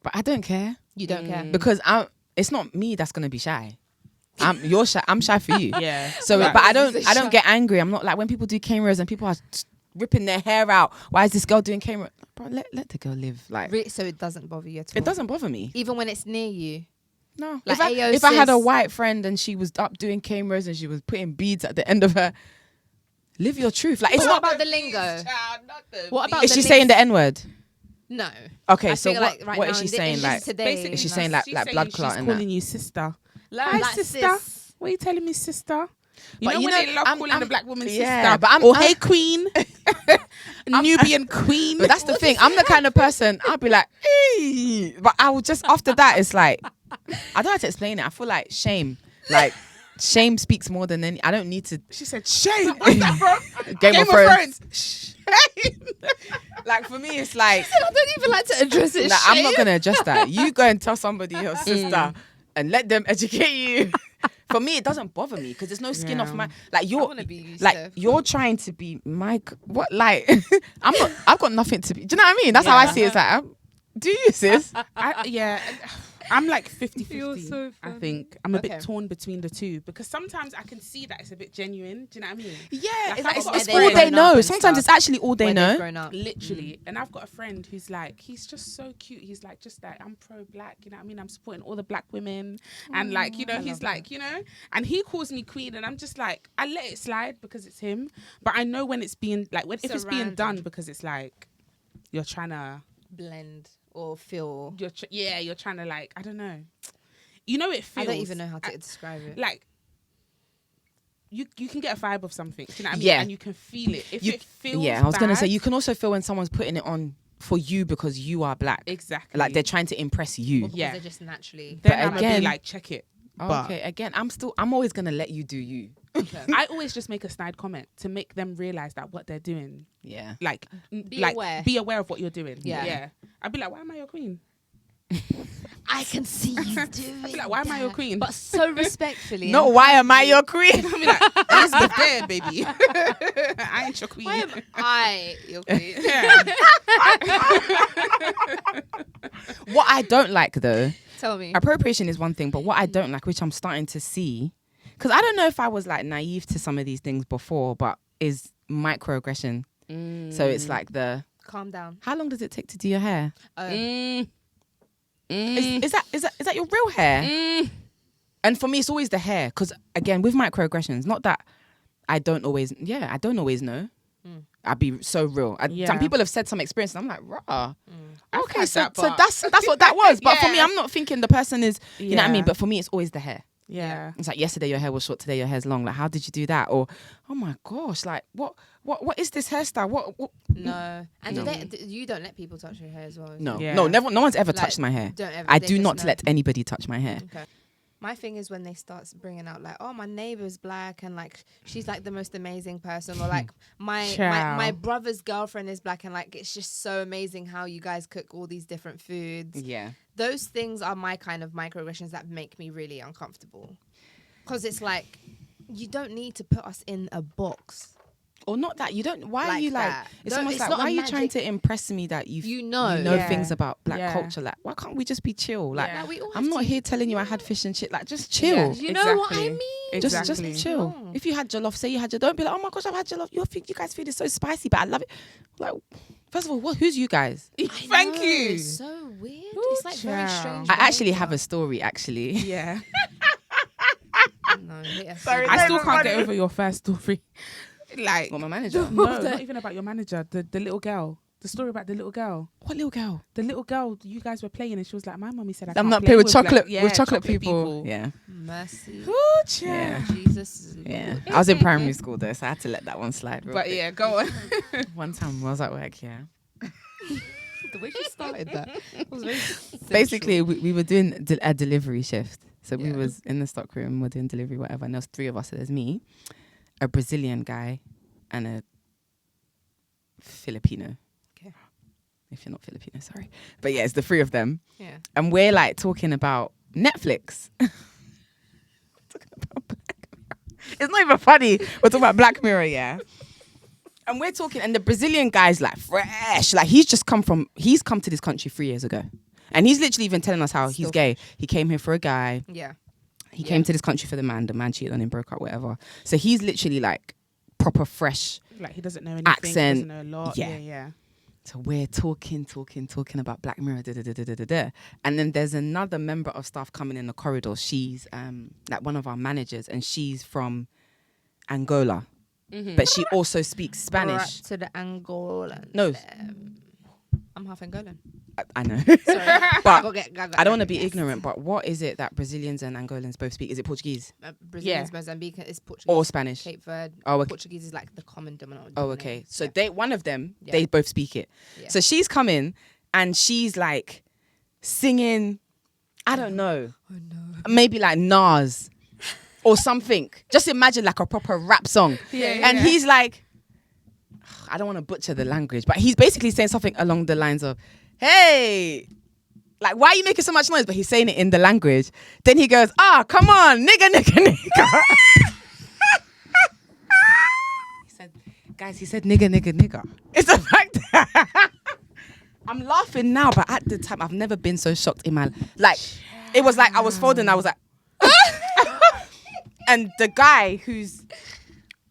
but I don't care you don't care. because it's not me that's gonna be shy. You're shy. I'm shy for you. Yeah. So, Right. but I Is it don't shy? get angry. I'm not like when people do cameras and people are ripping their hair out. Why is this girl doing camera? Bro, let the girl live. Like So it doesn't bother you at all. it doesn't bother me. even when it's near you. No. Like, If I had a sis. white friend and she was up doing cameras and she was putting beads at the end of her, live your truth. Like it's What not. about the lingo? What about Is the she link- saying the N word? No. Okay, I so feel what? like right What now is she in the saying? English Like today, Basically, is she saying like blood clot she's and that? calling you sister. Like, Hi, like sister. sis. What are you telling me, sister? You But know you when know, they love I'm- calling I'm- the black woman yeah, sister, but I'm- or I'm- hey queen, Nubian queen. But that's the thing. I'm the kind of person I'll be like, hey. But I will just after that it's like I don't have to explain it. I feel like shame. Like shame speaks more than any. I don't need to. She said, "Shame." What's that from? Game of Thrones. Shame. Like for me, it's like I don't even like to address it. nah, I'm not gonna address that. You go and tell somebody, your sister, and let them educate you. For me, it doesn't bother me because there's no skin off my. Like I you're, wanna be used like to. you're trying to be Mike. What like? I'm not. I've got nothing to be. Do you know what I mean? That's how I see it. It's like, do you, sis? Yeah. I'm like 50-50. You're so I funny. think I'm a Okay. bit torn between the two because sometimes I can see that it's a bit genuine. Do you know what I mean? Yeah, Like, it's, I've it's, got it's a all friend- they grown up know. and Sometimes it's stuff. actually all they When they've know. grown up. Literally. And I've got a friend who's like, he's just so cute. He's like, just like, I'm pro-black, you know what I mean? I'm supporting all the black women. And like, you know, he's like, you know, and he calls me queen and I'm just like, I let it slide because it's him. But I know when it's being like, if it's being done because it's like, you're trying to, Blend or feel. you're trying to like, I don't know. You know, it feels. I don't even know how to describe it. Like, you can get a vibe of something, do you know what I mean? Yeah. And you can feel it. If You- it feels Yeah, I was gonna say bad- you can also feel when someone's putting it on for you because you are black. Exactly. Like they're trying to impress you. Or because yeah. they're just naturally. Then But I'm gonna again- be like, check it. But Okay, again, I'm always gonna let you do you. I always just make a snide comment to make them realize that what they're doing, Yeah. like, Be like aware. be aware of what you're doing. Yeah. I'd be like, why am I your queen? I can see you doing. I'd be like, why am I your queen? But so respectfully. No, why am I your queen? I'd be like, Elizabeth dead, baby. I ain't your queen. Why am I your queen? Yeah. What I don't like though, Tell me. appropriation is one thing, but what I don't like, which I'm starting to see, because I don't know if I was like naive to some of these things before, but is microaggression. So it's like Calm down. how long does it take to do your hair? Oh. Is that your real hair? And for me, it's always the hair. Because again, with microaggressions, not that I don't always know. I'd be so real. Yeah. Some people have said some experience, and I'm like, rah. I've Okay, had so that, so but- that's what that was. But for me, Yeah. I'm not thinking the person is, you know what I mean? Yeah. But for me, it's always the hair. Yeah. It's like yesterday your hair was short, today your hair's long. Like, how did you do that? Or, oh my gosh, like what is this hairstyle? What? No. And No. you don't let people touch your hair as well. No, Yeah. no, never. No one's ever Like, touched my hair. Don't ever. I they do just not know. let anybody touch my hair. Okay. My thing is when they start bringing out like, oh, my neighbor's black and like she's like the most amazing person, or like my Ciao. brother's girlfriend is black and like it's just so amazing how you guys cook all these different foods. Yeah. Those things are my kind of microaggressions that make me really uncomfortable, because it's like you don't need to put us in a box. Or not that you don't. Why are Like you like? that. It's Don't- almost it's like not why a are you trying magic- to impress me that You know. Yeah. things about black Yeah. culture? Like, why can't we just be chill? Like, Yeah. Like, we all I'm have not to- here telling you I had fish and shit. Like, just chill. You know what I Exactly. mean? Exactly. Just chill. No. If you had jollof, say you had jollof. Don't be like, oh my gosh, I've had jollof. You guys feel it's so spicy, but I love it. Like, first of all, who's you guys? Thank know, you. It's so weird. Ooh, It's like very child. strange. I actually behaviour. have a story. Actually, Yeah. No, hit us Sorry, with I it. still can't get over your first story. Like, got my manager. no, not even about your manager. The little girl. The story about the little girl. What little girl? The little girl you guys were playing, and she was like, "My mummy said I I'm can't not play playing with black- chocolate yeah, with chocolate people. Yeah, Mercy. Ooh, Yeah. child. Jesus. yeah. I was in primary school though, so I had to let that one slide. real But quick. yeah, go on. One time I was at work. Yeah. The way she started that was very Basically, we were doing a delivery shift. So we Yeah. was in the stock room, we're doing delivery, whatever. And there was 3 of us. So there's me, a Brazilian guy, and a Filipino. Okay. If you're not Filipino, sorry. But yeah, it's the 3 of them. Yeah. And we're like talking about Netflix. Talking about Black Mirror. It's not even funny. We're talking about Black Mirror, yeah. And we're talking, and the Brazilian guy's like fresh. Like he's come to this country 3 years ago. And he's literally even telling us how he's Still gay. He came here for a guy. Yeah. He came to this country for the man cheated on him, broke up, whatever. So he's literally like proper fresh. Like he doesn't know anything. Accent. He doesn't know a lot. Yeah. Yeah, yeah. So we're talking about Black Mirror, da, da, da, da, da, da, da. And then there's another member of staff coming in the corridor. She's like one of our managers, and she's from Angola, but she also speaks Spanish. Right to the Angolan. No. I'm half Angolan. I know, Sorry. but Go get- I don't want to be ignorant. But what is it that Brazilians and Angolans both speak? Is it Portuguese Brazilians, Mozambique is Portuguese. or Spanish? Cape Verde. Oh, okay. Portuguese is like the common dominant. Oh, okay. So Yeah. one of them, Yeah. they both speak it. Yeah. So she's coming and she's like singing, I don't know, Oh no. maybe like Nas or something. Just imagine like a proper rap song. And he's like, I don't want to butcher the language, but he's basically saying something along the lines of, hey, like, why are you making so much noise? But he's saying it in the language. Then he goes, come on, nigga, nigga, nigga. He said, nigga, nigga, nigga. It's the fact that I'm laughing now, but at the time, I've never been so shocked in my like. It was like I was folding. I was like, and the guy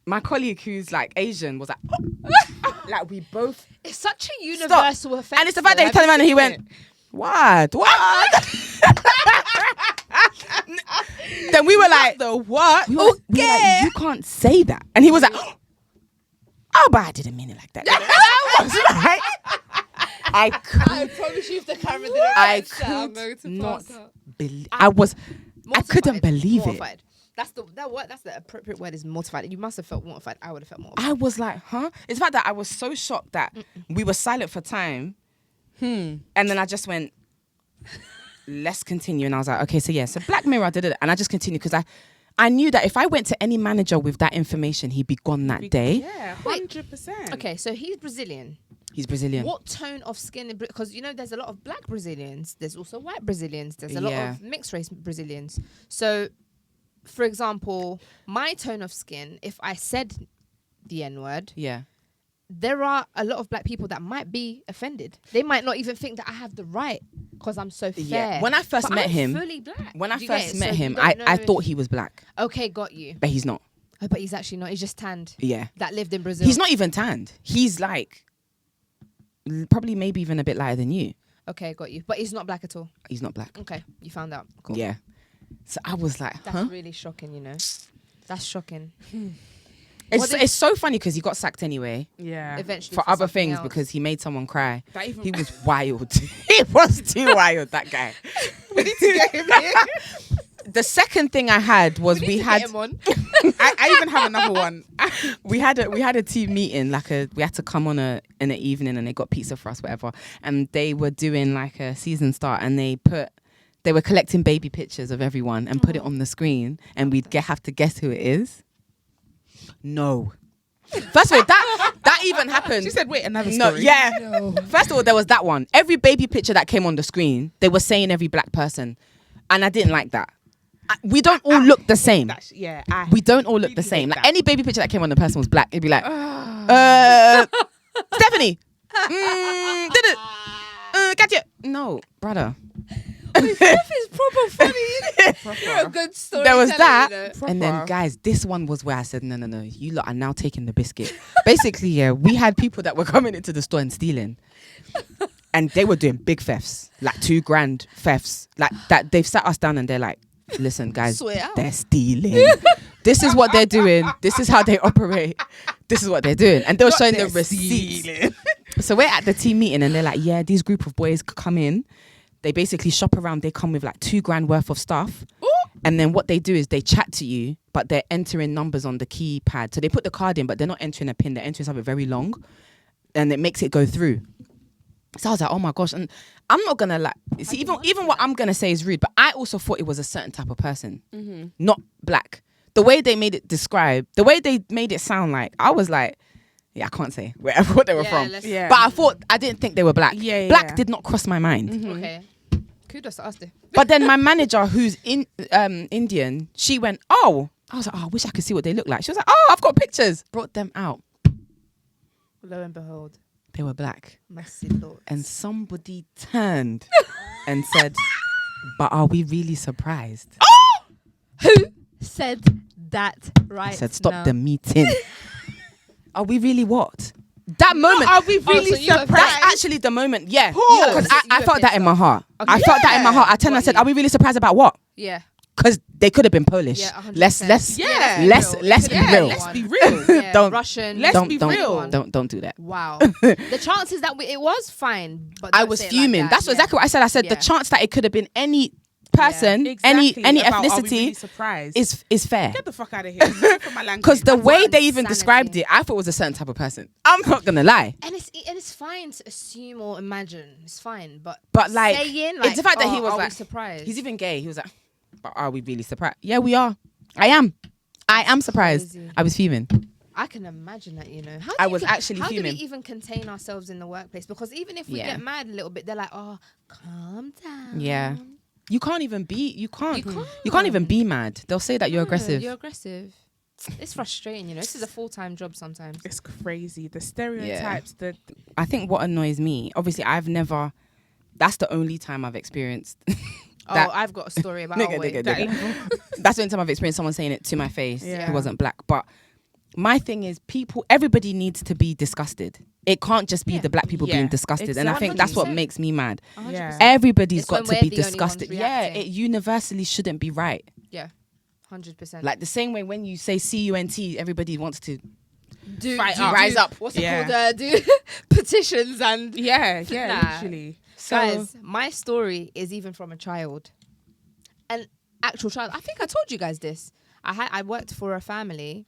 my colleague who's like Asian was like we both. It's such a universal effect. And it's the fact that he turned around and he went, what? Then we were like, The what? we were like, you can't say that. And he was like, oh, but I didn't mean it like that. I was like, I promise you, if the camera didn't could not believe. I couldn't believe mortified. That's the appropriate word is mortified. You must have felt mortified. I would have felt mortified. I was like, huh? It's the fact that I was so shocked that we were silent for time. And then I just went, let's continue. And I was like, okay, so Black Mirror did it. And I just continued because I knew that if I went to any manager with that information, he'd be gone that day. Yeah, 100%. Okay, so he's Brazilian. He's Brazilian. What tone of skin? Because there's a lot of black Brazilians. There's also white Brazilians. There's a lot of mixed race Brazilians. So, for example, my tone of skin, if I said the N-word, there are a lot of black people that might be offended. They might not even think that I have the right because I'm so fair. Yeah. When I first met him, fully black. I thought he was black. Okay, got you. But he's not. Oh, but he's actually not. He's just tanned. Yeah. That lived in Brazil. He's not even tanned. He's like probably maybe even a bit lighter than you. Okay, got you. But he's not black at all. He's not black. Okay, you found out. Cool. Yeah. So I was like, that's really shocking, That's shocking. It's so funny because he got sacked anyway. Yeah. Eventually For other things else. because he made someone cry. He was wild. He was too wild, that guy. We need to get him here. The second thing I had was we had. Get him on. I even have another one. we had a team meeting. We had to come on in the evening, and they got pizza for us, whatever. And they were doing like a season start, and they were collecting baby pictures of everyone and put it on the screen, and we'd have to guess who it is. No. First of all, that even happened. She said, wait, another story. No, yeah. No. First of all, there was that one. Every baby picture that came on the screen, they were saying every black person. And I didn't like that. We don't all look the same. We don't all look the same. Like any baby picture that came on the person was black. It'd be like, Stephanie. Did it? Catch it. No, brother. Stuff is proper funny. You're a good story. There was that, Proper. and then guys, this one was where I said, no, you lot are now taking the biscuit. Basically, we had people that were coming into the store and stealing, and they were doing big thefts, like $2,000 thefts, like that. They've sat us down and they're like, listen, guys, they're stealing. This is what they're doing. This is how they operate. This is what they're doing, and they were showing the receipts. So we're at the team meeting, and they're like, yeah, these group of boys come in. They basically shop around. They come with like $2,000 worth of stuff. Ooh. And then what they do is they chat to you, but they're entering numbers on the keypad. So they put the card in, but they're not entering a pin. They're entering something very long, and it makes it go through. So I was like, oh my gosh. And I'm not going to see, even what I'm going to say is rude, but I also thought it was a certain type of person, not black. The way they made it the way they made it sound like, I was like, yeah, I can't say what they were from. Yeah. But I didn't think they were black. Black did not cross my mind. Okay. Kudos to us there. But then my manager, who's Indian, she went, oh. I was like, I wish I could see what they look like. She was like, oh, I've got pictures. Brought them out. Lo and behold. They were black. Mercy Lord. And somebody turned and said, but are we really surprised? Who said that right I said, stop now? the meeting. Are we really what? That moment. Are we really surprised? That's actually the moment. Yeah. Pause. Because I felt that in my heart. Okay. I felt that in my heart. I turned and I said, are we really surprised about what? Yeah. Because they could have been Polish. Yeah, 100%. Let's be real. Let's be real. Yeah, Don't- Russian. Let's don't, be don't, real. Don't do that. Wow. The chances that it was fine, but I don't was say it fuming. like that. That's exactly what I said. I said the Yeah. chance that it could have been any person, any About, are we ethnicity really surprised? is fair. Get the fuck out of here. For my language. Because the way one they even sanity. described it, I thought it was a certain type of person. I'm not gonna lie. And it's fine to assume or imagine. It's fine, but Saying, it's the fact that he was are we like surprised. He's even gay. He was like, but are we really surprised? Yeah, we are. I am surprised. Crazy. I was fuming. I can imagine that, you know. I was actually how fuming. do we even contain ourselves in the workplace? Because even if we Yeah. get mad a little bit, they're like, oh, calm down. Yeah. You can't even be. You can't. You You can't even be mad. They'll say that you're No, aggressive. You're aggressive. It's frustrating, you know. This is a full-time job sometimes. It's crazy. The stereotypes, the I think what annoys me, obviously, that's the only time I've experienced. that- I've got a story about Nigga, wait, nigga, that nigga. level. That's the only time I've experienced someone saying it to my face Yeah. who wasn't black. But my thing is, everybody needs to be disgusted. It can't just be Yeah. the black people Yeah, being disgusted. And I think that's what 100%. makes me mad. 100%. Yeah. Everybody's It's got when to we're be the only ones disgusted. Yeah, reacting. it universally shouldn't be right. 100%. Like the same way when you say CUNT, everybody wants to Fight up. rise up. What's it Yeah. called? Do petitions and yeah, Nah. literally. So guys. My story is even from a child, an actual child. I think I told you guys this. I worked for a family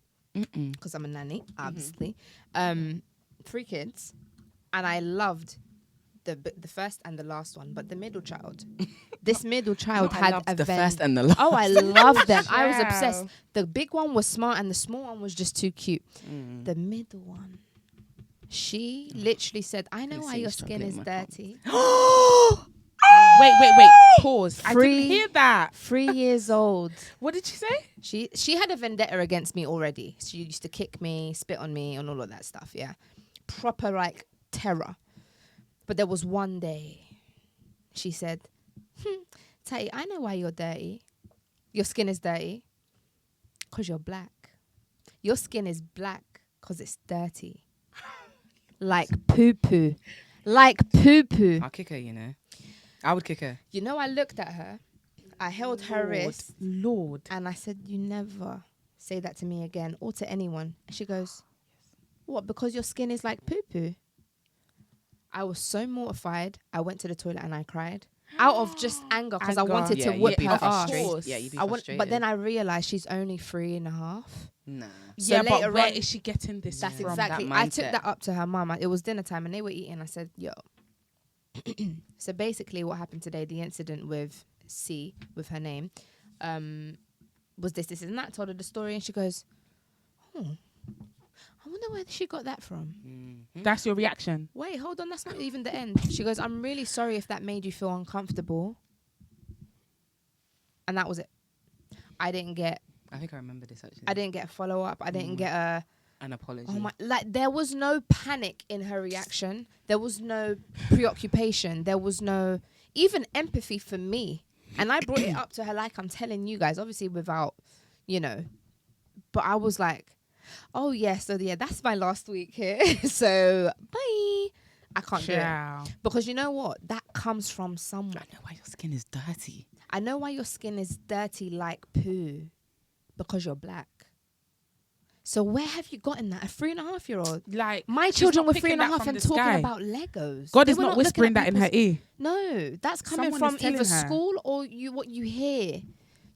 because I'm a nanny, obviously. 3 kids, and I loved the first and the last one, but the middle child. This middle child I had loved a the ven- first and the last. Oh, I loved them. I was Wow. obsessed. The big one was smart and the small one was just too cute. The middle one, she literally said, I know can why see your you skin is struggling, my heart. dirty. Wait. Pause. I Free- didn't hear that. 3 years old. What did she say? She had a vendetta against me already. She used to kick me, spit on me, and all of that stuff. Yeah, proper like terror. But there was one day, she said, "Tati, I know why you're dirty. Your skin is dirty, 'cause you're black. Your skin is black 'cause it's dirty, like poo poo, like poo poo." I'll kick her, you know. I would kick her. You know, I looked at her, I held her wrist. Lord. And I said, you never say that to me again or to anyone. And she goes, what, because your skin is like poo-poo? I was so mortified. I went to the toilet and I cried. Out of just anger because I Anger. wanted to you'd whip be her ass. frustrated. Yeah, you'd be But frustrated. then I realised she's only 3.5. Nah. So Yeah, later but where on- is she getting this That's from? exactly. that I took mindset. that up to her mum. It was dinner time and they were eating. I said, yo. So basically what happened today, the incident with C, with her name, was this and that. I told her the story and she goes, oh, I wonder where she got that from. That's your reaction. Wait, hold on. That's not even the end. She goes, I'm really sorry if that made you feel uncomfortable. And that was it. I didn't get I think I remember this actually. a follow up. I didn't get a... An apology. Oh my! Like there was no panic in her reaction. There was no preoccupation. There was no even empathy for me. And I brought it up to her like I'm telling you guys, obviously without, you know. But I was like, "Oh yeah, so yeah, that's my last week here. So bye." I can't do it Ciao. because you know what? That comes from someone. I know why your skin is dirty. I know why your skin is dirty like poo, because you're black. So where have you gotten that? A 3.5-year-old? Like My she's children not were picking that 3.5 from and the talking sky. about Legos. God They is were not looking whispering at that in her people's- ear. No, that's coming Someone from is telling either her. school or what you hear.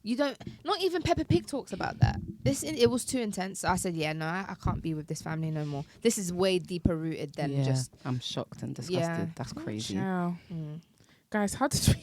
You don't. Not even Peppa Pig talks about that. It was too intense. So I said, yeah, no, I can't be with this family no more. This is way deeper rooted than Yeah, just. I'm shocked and disgusted. Yeah. That's crazy. Ciao. Guys, how did we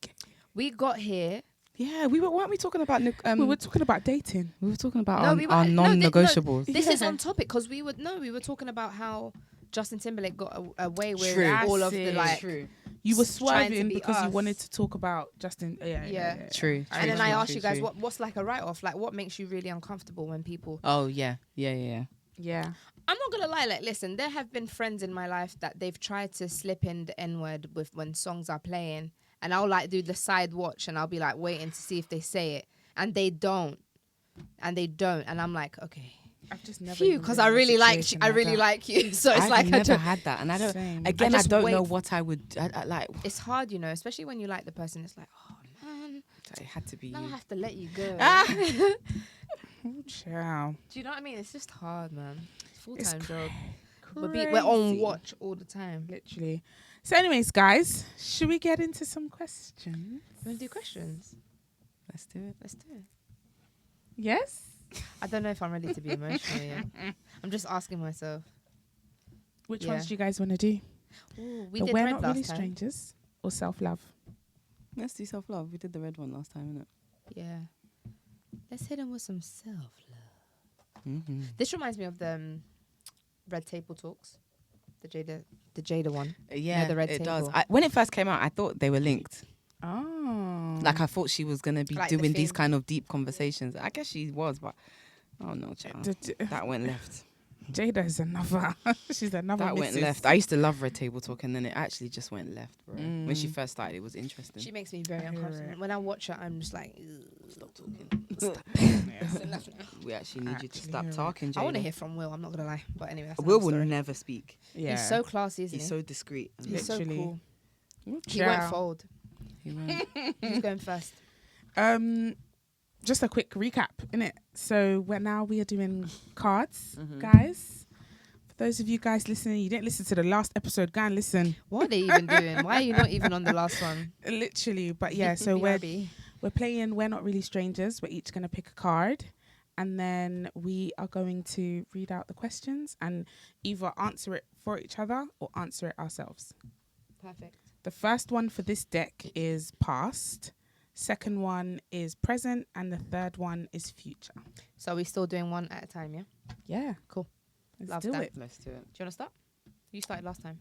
get? We got here. Yeah, weren't we talking about we were talking about dating. we were talking about No, our, we were- our no, non-negotiables. This is Yeah. on topic because we were talking about how Justin Timberlake got away with True. all of That's the it. like. True. You were trying to swerving be because you us. wanted to talk about Justin. Yeah. True. And then I True, asked true, you guys, true. what's like a write-off? Like, what makes you really uncomfortable when people... Oh yeah, yeah. Yeah. I'm not going to lie, like, listen, there have been friends in my life that they've tried to slip in the N-word with when songs are playing. And I'll, like, do the side watch and I'll be, like, waiting to see if they say it. And they don't. And I'm like, okay. I've just never. Phew, because I really like you. I really like you. So it's I've like, I never don't... had that, and I don't. Same. Again, I I, just don't wait know f- what I would I like. It's hard, you know, especially when you like the person. It's like, oh, man, It had to be now I you. have to let you go. Ciao. Do you know what I mean? It's just hard, man. It's Full-time job. We're on Crazy. watch all the time. Literally. So, anyways, guys, should we get into some questions? You want to do questions? Let's do it. Let's do it. Yes. I don't know if I'm ready to be emotional yet. I'm just asking myself. Which Yeah. ones do you guys want to do? Ooh, we The did We're red Not last Really time. Strangers or Self Love? Let's do self-love. We did the red one last time, innit? Yeah. Let's hit him with some self-love. Mm-hmm. This reminds me of the Red Table Talks. The Jada one. Yeah, the Red it Table. does. When it first came out, I thought they were linked. Oh. Like I thought she was gonna be Like the doing these thing. kind of deep conversations. I guess she was, but oh no, child. That went left. Jada is another. She's another. That went missus. left. I used to love Red Table Talk, and then it actually just went left, bro. When she Mm. first started, it was interesting. She makes me very I hear uncomfortable. it. When I watch her, I'm just like, Stop talking. That's enough now. We actually need you to Actually stop hear it. talking, Jada. I want to hear from Will. I'm not gonna lie, but anyway, that's Will another will story. never speak. Yeah. He's so classy, isn't He's he? so discreet. He's so Literally. cool. He Ciao. won't fold. He won't. Who's going first? Just a quick recap, innit? So we are doing cards, Mhm. guys. For those of you guys listening, you didn't listen to the last episode, go and listen. What are they even doing? Why are you not even on the last one? Literally, but yeah, so we're BRB. playing We're Not Really Strangers. We're each gonna pick a card, and then we are going to read out the questions and either answer it for each other or answer it ourselves. Perfect. The first one for this deck is past. Second one is present, and the third one is future. So we're still doing one at a time, yeah? Yeah, Cool. Let's Love do that. it. Let's do it. Do you want to start? You started last time.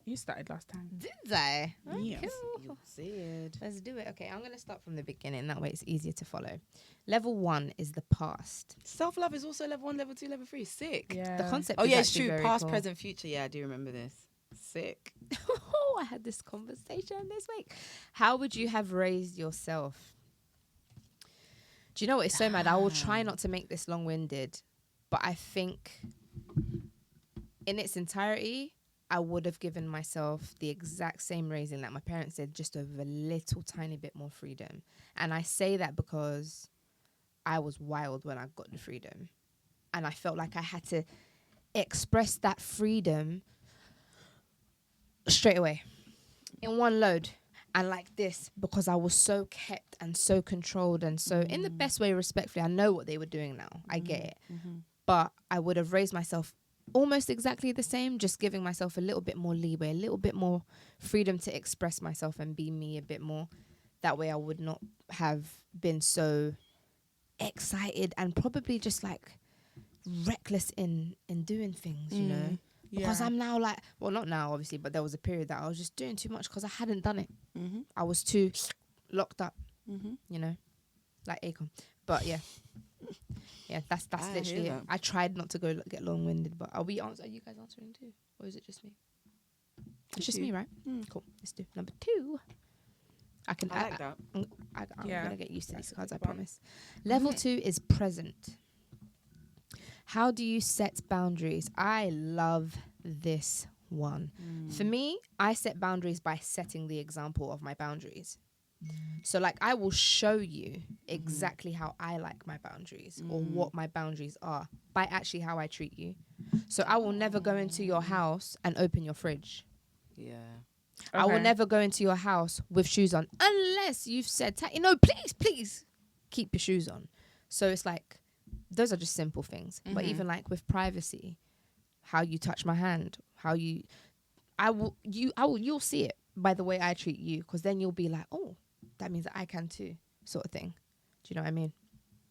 You started last time. Did I? Yes. Cool. Sid. Let's do it. Okay, I'm going to start from the beginning. That way it's easier to follow. Level 1 is the past. Self-love is also level 1, level 2, level 3. Sick. Yeah. The concept Oh is yeah, it's actually true. very Past, cool. present, future. Yeah, I do remember this. Sick. Oh, I had this conversation this week. How would you have raised yourself? Do you know what? It's so mad. I will try not to make this long-winded, but I think in its entirety, I would have given myself the exact same raising that my parents did, just with a little tiny bit more freedom. And I say that because I was wild when I got the freedom. And I felt like I had to express that freedom straight away in one load. And like this, because I was so kept and so controlled and so in the best way, respectfully. I know what they were doing now. I get it. But I would have raised myself almost exactly the same, just giving myself a little bit more leeway, a little bit more freedom to express myself and be me a bit more. That way I would not have been so excited and probably just like reckless in doing things, you know. Because I'm now like, well, not now, obviously, but there was a period that I was just doing too much because I hadn't done it. Mm-hmm. I was too locked up, Mm-hmm. you know, like Akon. But yeah, yeah, that's I hear literally it. that. I tried not to get long-winded, but are you guys answering too, or is it just me? It's just you. me, right? Mm. Cool. Let's do number 2. I can. I like that. I'm Yeah. gonna get used to That's these a cards. I good one. promise. Level 2 is present. How do you set boundaries? I love this one. For me, I set boundaries by setting the example of my boundaries. So like I will show you exactly how I like my boundaries or what my boundaries are by actually how I treat you. So I will never go into your house and open your fridge. Yeah. I will never go into your house with shoes on unless you've said, no, please keep your shoes on. So it's like, those are just simple things. But even like with privacy, how you touch my hand, you'll see it by the way I treat you. Because then you'll be like, oh, that means that I can too, sort of thing. Do you know what I mean?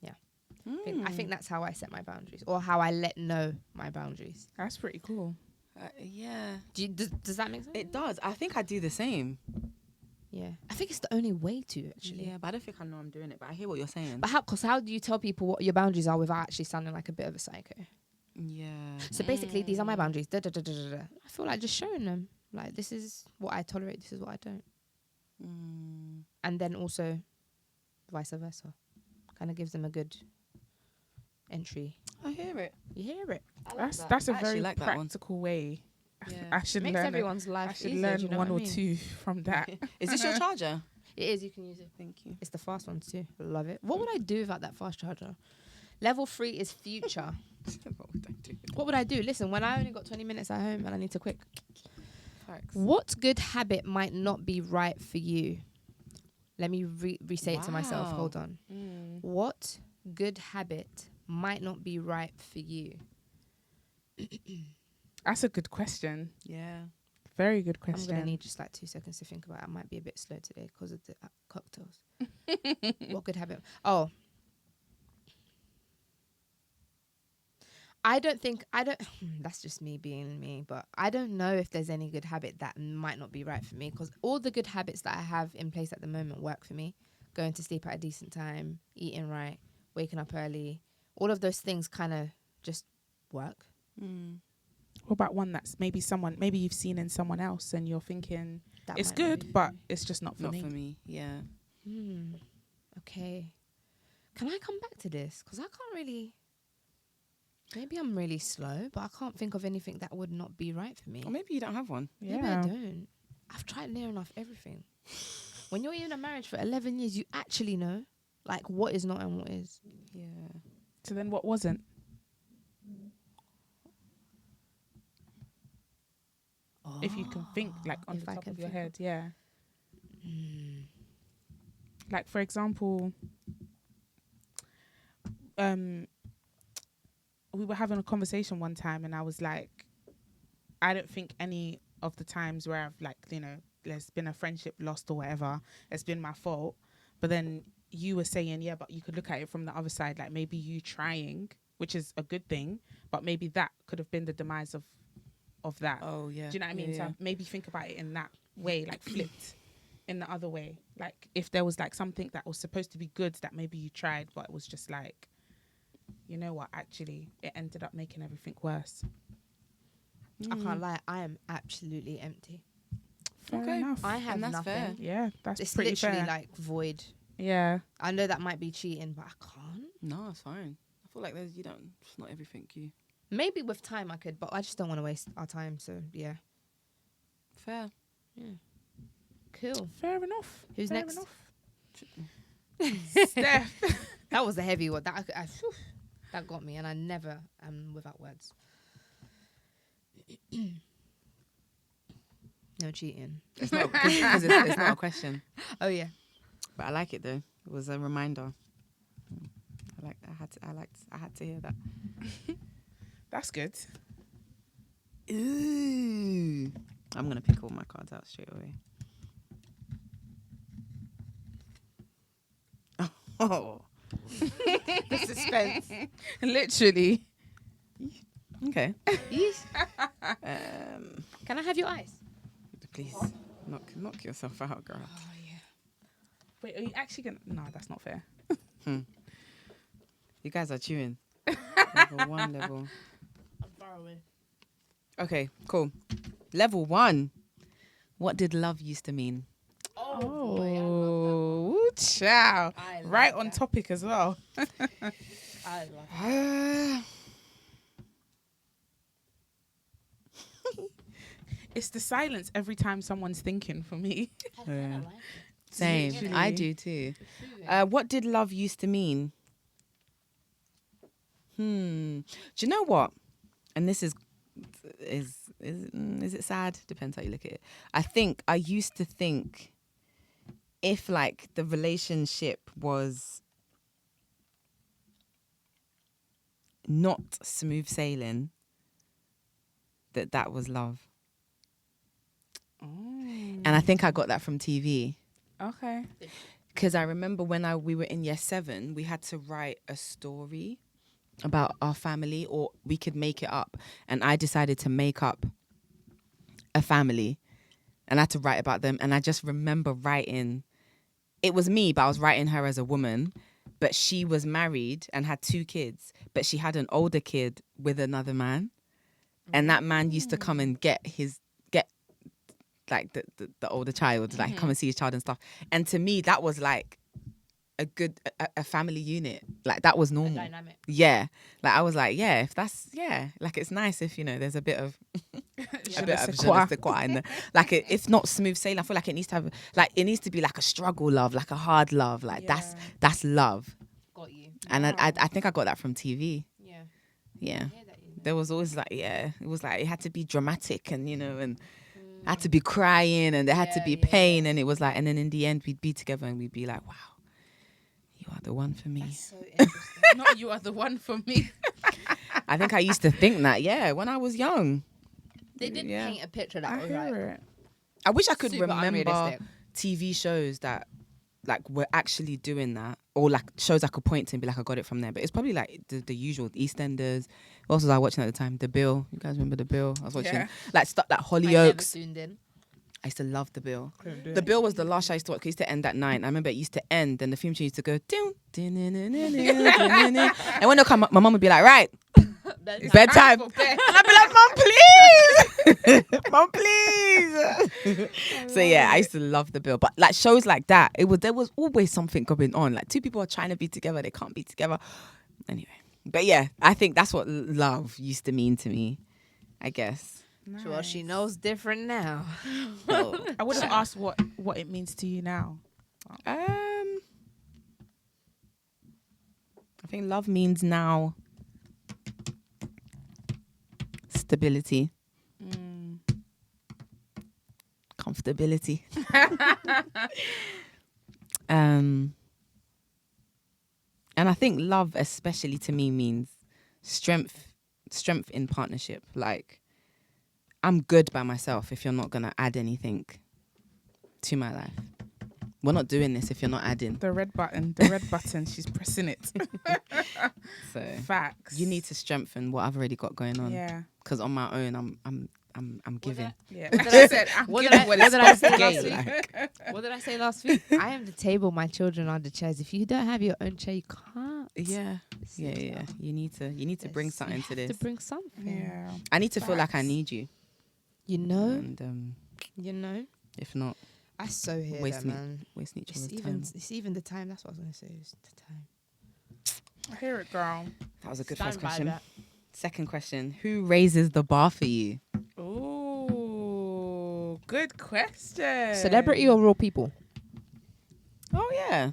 Yeah. I think that's how I set my boundaries or how I let know my boundaries. That's pretty cool. Yeah. Does that make sense? It does. I think I do the same. Yeah. I think it's the only way to actually. Yeah, but I don't think I know I'm doing it. But I hear what you're saying. But how do you tell people what your boundaries are without actually sounding like a bit of a psycho? Yeah. So basically, these are my boundaries. Da, da, da, da, da, da. I feel like just showing them, like, this is what I tolerate, this is what I don't. And then also vice versa. Kind of gives them a good entry. I hear it. You hear it? That's a I actually very like that one. practical way. Yeah. I should Makes learn. everyone's I life should easier. learn do you know one what I or mean? two from that. Is this your charger? It is. You can use it. Thank you. It's the fast one too. Love it. What would I do without that fast charger? Level 3 is future. What would I do? What would I do? Listen, when I only got 20 minutes at home and I need to quick. Facts. What good habit might not be right for you? Let me re-say it to myself. Wow. Hold on. What good habit might not be right for you? That's a good question. Yeah. Very good I'm question. going to need just like 2 seconds to think about it. I might be a bit slow today because of the cocktails. What good habit? Oh, I don't. That's just me being me, but I don't know if there's any good habit that might not be right for me, because all the good habits that I have in place at the moment work for me. Going to sleep at a decent time, eating right, waking up early, all of those things kind of just work. What about one that's maybe you've seen in someone else and you're thinking That it's might not good, be but for me. it's just not for Not me? for me. Yeah. Okay. Can I come back to this? Because I can't really. Maybe I'm really slow, but I can't think of anything that would not be right for me. Or maybe you don't have one. Maybe I don't. I've tried near enough everything. When you're in a marriage for 11 years, you actually know, like, what is not and what is. Yeah. So then what wasn't? If you can think, like, on If the I top can of your think head, yeah. Like, for example, we were having a conversation one time and I was like, I don't think any of the times where I've, like, you know, there's been a friendship lost or whatever, it's been my fault. But then you were saying, yeah, but you could look at it from the other side, like maybe you trying, which is a good thing, but maybe that could have been the demise of that. Oh yeah. Do you know what I mean? Yeah, So maybe think about it in that way, like flipped in the other way. Like if there was like something that was supposed to be good that maybe you tried, but it was just like, you know what, actually it ended up making everything worse. I can't lie, I am absolutely empty. Fair Okay. enough. I have And that's nothing. fair. Yeah, that's It's pretty literally fair. like void. Yeah. I know that might be cheating, but I can't. No, it's fine. I feel like you don't. It's not everything you. Maybe with time I could, but I just don't want to waste our time. So yeah, Fair. cool. Fair enough. Who's Fair next? enough. Steph. That was a heavy one. That got me, and I never am without words. No cheating. It's not because it's not a question, Oh yeah. but I like it though. It was a reminder. I had to hear that. That's good. Ooh. I'm gonna pick all my cards out straight away. Oh. The suspense. Literally. Okay. Yeesh. Um. Can I have your eyes? Please knock yourself out, girl. Oh yeah. Wait, are you actually gonna? No, that's not fair. You guys are chewing. Level 1, level. I'm far away. Okay, cool. Level 1. What did love used to mean? Oh, boy, I love Oh, ciao. I love Right on that. topic as well. that. I love that. It's the silence every time someone's thinking for me. I Yeah. like it. Same. Literally. I do too. What did love used to mean? Do you know what? And this is it sad? Depends how you look at it. I think I used to think if like the relationship was not smooth sailing, that was love. And I think I got that from TV. Okay. Because I remember when we were in year 7, we had to write a story about our family, or we could make it up. And I decided to make up a family, and I had to write about them. And I just remember writing, it was me, but I was writing her as a woman. But she was married and had 2 kids, but she had an older kid with another man. And that man used to come and get like the older child, like come and see his child and stuff. And to me, that was like a family unit. Like that was normal. Dynamic. Yeah. Like I was like, yeah, if that's, yeah, like it's nice if, you know, there's a bit of Je a ne bit sais of quoi. je ne sais quoi in the, like it's not smooth sailing. I feel like it needs to have, like it needs to be like a struggle love, like a hard love. Like that's love. Got you. And I think I got that from TV. Yeah. Yeah. I hear that, you know. There was always like, yeah, it was like, it had to be dramatic and, you know, and I had to be crying and there had to be pain. And it was like, and then in the end we'd be together and we'd be like, wow, you are the one for me. That's so interesting. Not you are the one for me. I think I used to think that, yeah, when I was young. They did Yeah. paint a picture that I was hear like it. I wish I could super remember unrealistic. TV shows that like were actually doing that, or like shows I could point to and be like, I got it from there. But it's probably like the usual EastEnders. What else was I watching at the time? The Bill. You guys remember The Bill? I was watching like stuff like I never Hollyoaks. tuned in. I used to love The Bill. Couldn't do The it. Bill was the last show I used to watch. It used to end at 9. I remember it used to end, and the theme tune used to go. Dun, dun, dun, dun, dun, dun, dun. And when they come, my mum would be like, "Right, it's bedtime." And I'd be like, "Mum, please, mum, please." So yeah, I used to love The Bill. But like shows like that, there was always something going on. Like two people are trying to be together, they can't be together. Anyway, but yeah, I think that's what love used to mean to me, I guess. Nice. Well, she knows different now. I would have asked what it means to you now. I think love means now stability, comfortability. And I think love especially to me means strength in partnership. Like, I'm good by myself if you're not gonna add anything to my life. We're not doing this if you're not adding. The red button, she's pressing it. So Facts. you need to strengthen what I've already got going on. Yeah. Because on my own, I'm giving. Yeah. What did I said, I'm what did giving I- what what it's did I supposed say to last be. week? What did I say last week? I am the table, my children are the chairs. If you don't have your own chair, you can't. Yeah. sit Yeah. down. You need to bring Yes, something you to have this. To bring something. Yeah. I need to feel like I Facts. need you. You know. And You know. if not, I so hear Wasting that, man. wasting each It's other's even time. it's even the time. That's what I was gonna say. It's the time. I hear it, girl. That was a good Stand first by question. that. Second question: who raises the bar for you? Ooh, good question. Celebrity or real people? Oh yeah,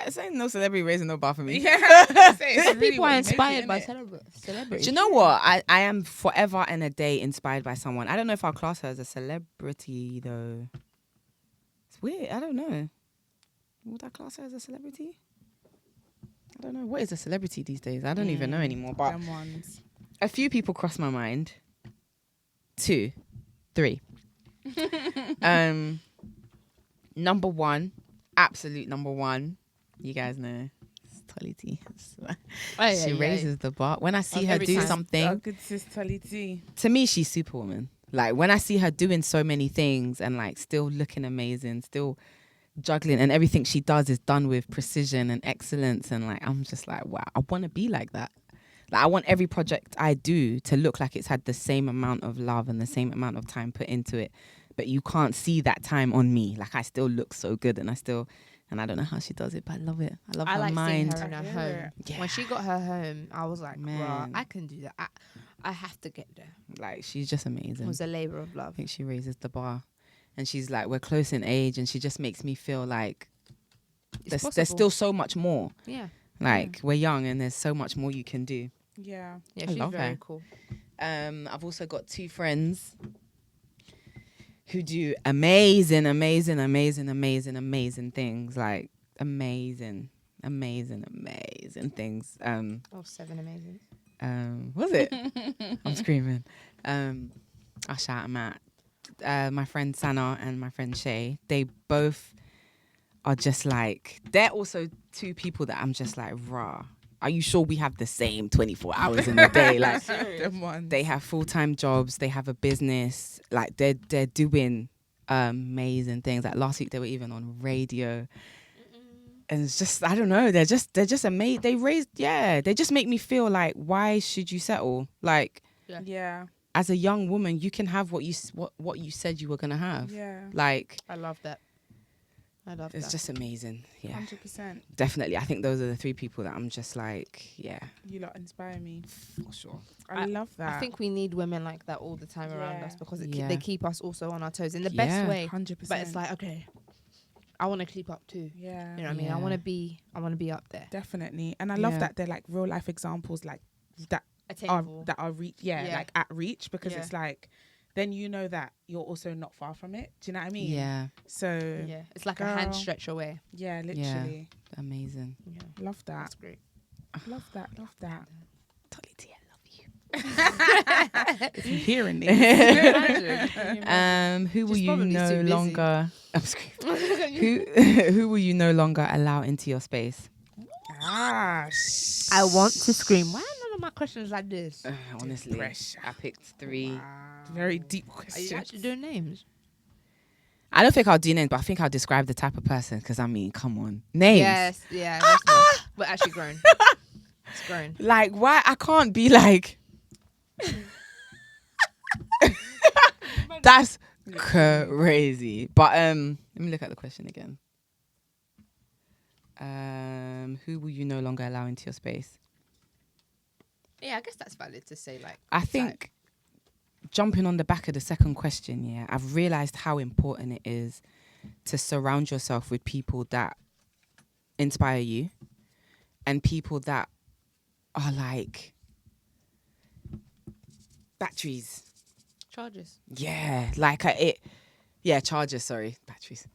it's ain't no celebrity raising no bar for me. Yeah. I was gonna say, it's Some really people what are you make it, inspired by innit? celebrities. Do you know what? I am forever and a day inspired by someone. I don't know if I'll class her as a celebrity though. It's weird. I don't know. Would I class her as a celebrity? I don't know. What is a celebrity these days? I don't even know anymore. But Them ones. a few people cross my mind. 2, 3. Number 1, absolute number 1. You guys know. It's Tolly T. She raises the bar. When I see her every do time. something, Oh, good sis Tolly T. to me, she's Superwoman. Like when I see her doing so many things and like still looking amazing, still juggling, and everything she does is done with precision and excellence, and like I'm just like, wow, I want to be like that. Like I want every project I do to look like it's had the same amount of love and the same amount of time put into it, but you can't see that time on me. Like I still look so good, and I don't know how she does it, but I love it. I love I her like mind. seeing her in her I hear home. it. When she got her home, I was like, Man. "Bruh, I can do that. I have to get there." Like she's just It amazing. was a labor of I love. think she raises the bar, and she's like, we're close in age, and she just makes me feel like It's there's still so much more. yeah, Like we're young, and there's so much more you can do. Yeah. yeah. I She's love very her. cool. I've also got 2 friends who do amazing things. Like amazing things. Oh, 7 amazing. Was it? I'm screaming. I'll shout them out. My friend Sana and my friend Shay, they both are just like, they're also 2 people that I'm just like, rah, are you sure we have the same 24 hours in a day? Like Them ones. they have full-time jobs, they have a business, like they're doing amazing things. Like last week they were even on radio. And it's just, I don't know, they're just amazing. They just make me feel like, why should you settle? Like Yeah. as a young woman, you can have what you said you were gonna have. Yeah. Like I love that. I love it's that. just amazing. Yeah, 100%. definitely. I think those are the 3 people that I'm just like, yeah, You lot inspire me. for sure. I love that. I think we need women like that all the time around Yeah. us because Yeah. they keep us also on our toes in the Yeah. best way. 100%. But it's like, okay, I want to keep up too. yeah. You know what I mean? Yeah. I want to be up there. Definitely. And I love Yeah. that they're like real life examples like that Attainable. are reach Yeah. like at reach, because Yeah. it's like then you know that you're also not far from it. Do you know what I mean? Yeah, So Yeah, it's like a hand Girl. stretch away. yeah, literally. amazing. Yeah, Love that. that's great. Love that. Love that. Tolly T, I love you. If you're hearing this. Who will She's you probably too no busy. longer? I'm screaming. Who will you no longer allow into your space? Ah, I want to scream. Why are none of my questions like this? Honestly, Pressure. I picked 3. Very deep Are you question. actually doing names? I don't think I'll do names, but I think I'll describe the type of person. Because I mean, come on, names. Yes, yeah. That's nice. We're actually grown. It's grown. Like, why I can't be like. That's crazy. But let me look at the question again. Who will you no longer allow into your space? Yeah, I guess that's valid to say. Like, I think jumping on the back of the second question, yeah, I've realized how important it is to surround yourself with people that inspire you and people that are like batteries. charges. Yeah, like chargers, sorry, batteries.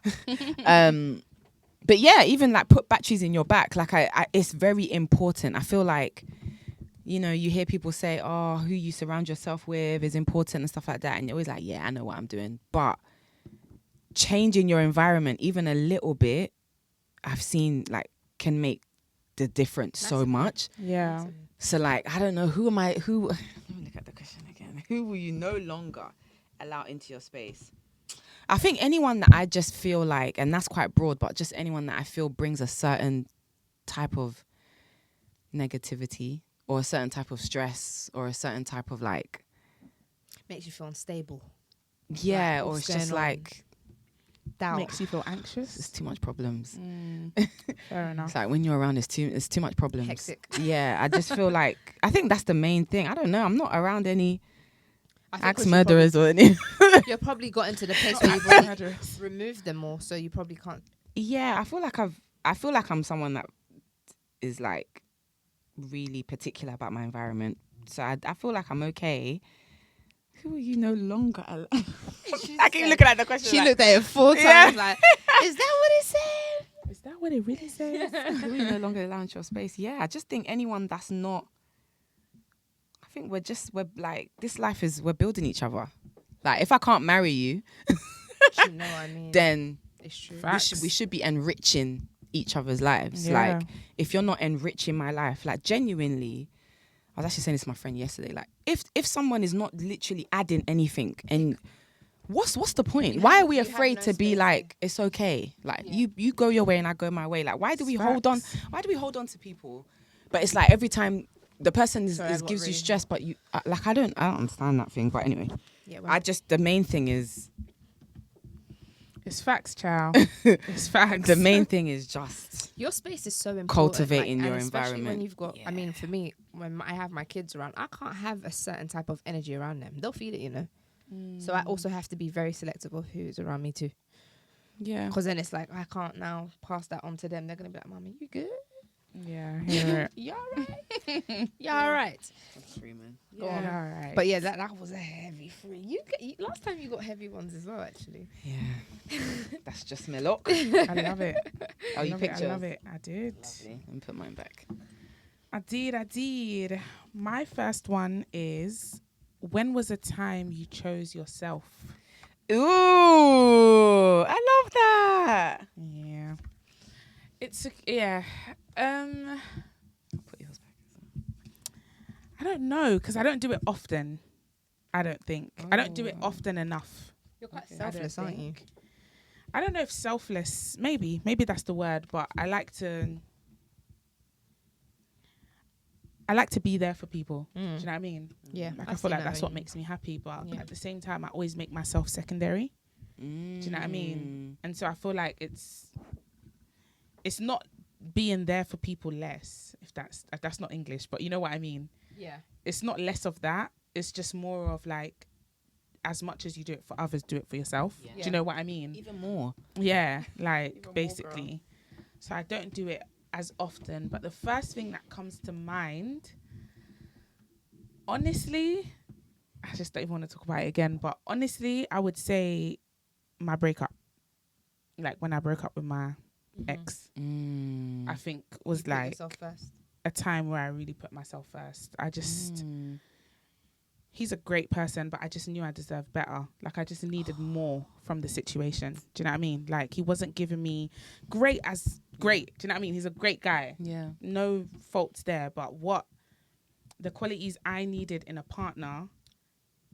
But yeah, even like put batteries in your back. Like it's very important. I feel like, you know, you hear people say, oh, who you surround yourself with is important and stuff like that. And you're always like, yeah, I know what I'm doing. But changing your environment even a little bit, I've seen like can make the difference so much. Yeah. So like, I don't know, who let me look at the question again. Who will you no longer allow into your space? I think anyone that I just feel like, and that's quite broad, but just anyone that I feel brings a certain type of negativity or a certain type of stress or a certain type of like, Makes you feel unstable. yeah, Like, or what's it's just going on? like, Doubt. Makes you feel it's anxious. too much problems. Fair enough. It's like when you're around, it's too much problems. Hectic. Yeah, I just feel like, I think that's the main thing. I don't know. I'm not around any I think axe 'cause murderers or any. You're probably got into the place where you've Axe already murderers. removed them all, so you probably can't. Yeah, I feel like I'm someone that is like really particular about my environment. So I feel like I'm okay. Who are you no longer? I keep looking at the question. She like, looked at it 4 times. Yeah. Like, is that what it said? Is that what it really says? who are you no longer allow into your space? Yeah, I just think anyone that's not. I think we're like, this life is, we're building each other. Like, if I can't marry you, You know what I mean? then It's true. Facts. we should be enriching each other's lives. Yeah. Like, if you're not enriching my life, like genuinely, I was actually saying this to my friend yesterday. Like, if someone is not literally adding anything, and what's the point? Why are we you have afraid no to be space. like, it's okay? Like, you go your way and I go my way. Like, why do we hold on? Facts. Why do we hold on to people? But it's like every time the person Sorry, I got gives you really stress, but you like, I don't understand that thing. But anyway, Yeah, the main thing is It's facts, chow. It's facts. the main thing is just your space is so important. Cultivating like, your and especially environment. when you've got, I mean, for me, when I have my kids around, I can't have a certain type of energy around them. They'll feel it, you know. So I also have to be very selective of who's around me too. yeah. Because then it's like, I can't now pass that on to them. They're going to be like, Mommy, you good? Yeah, hear it. You all right? You all right? Go on. Yeah, all right. But yeah, that was a heavy free. Last time you got heavy ones as well, actually. Yeah. That's just my luck. I love it. Oh, I you love picked it. I yours? love it. I did. Lovely. Let me put mine back. I did. My first one is, when was a time you chose yourself? Ooh, I love that. Yeah. Yeah. Put yours back. I don't know, because I don't do it often. I don't think. I don't do it often enough. You're quite I selfless, don't aren't you? think. I don't know if selfless, maybe that's the word, but I like to be there for people. Do you know what I mean? Yeah. Like, I I feel see like that that's when what you- makes me happy, but Yeah. at the same time, I always make myself secondary. Do you know what I mean? And so I feel like it's not being there for people less, if that's not English, but you know what I mean. Yeah. It's not less of that. It's just more of like, as much as you do it for others, do it for yourself. Yeah. Do you know what I mean? Even more. Yeah, like Even more, basically. So I don't do it as often, but the first thing that comes to mind, honestly, I just don't even want to talk about it again, but honestly, I would say my breakup. Like when I broke up with my ex, I think was You put like yourself first. a time where I really put myself first. I just he's a great person, but I just knew I deserved better. Like, I just needed more from the situation. Do you know what I mean? Like, he wasn't giving me great. Do you know what I mean? He's a great guy. Yeah. No faults there, but what the qualities I needed in a partner,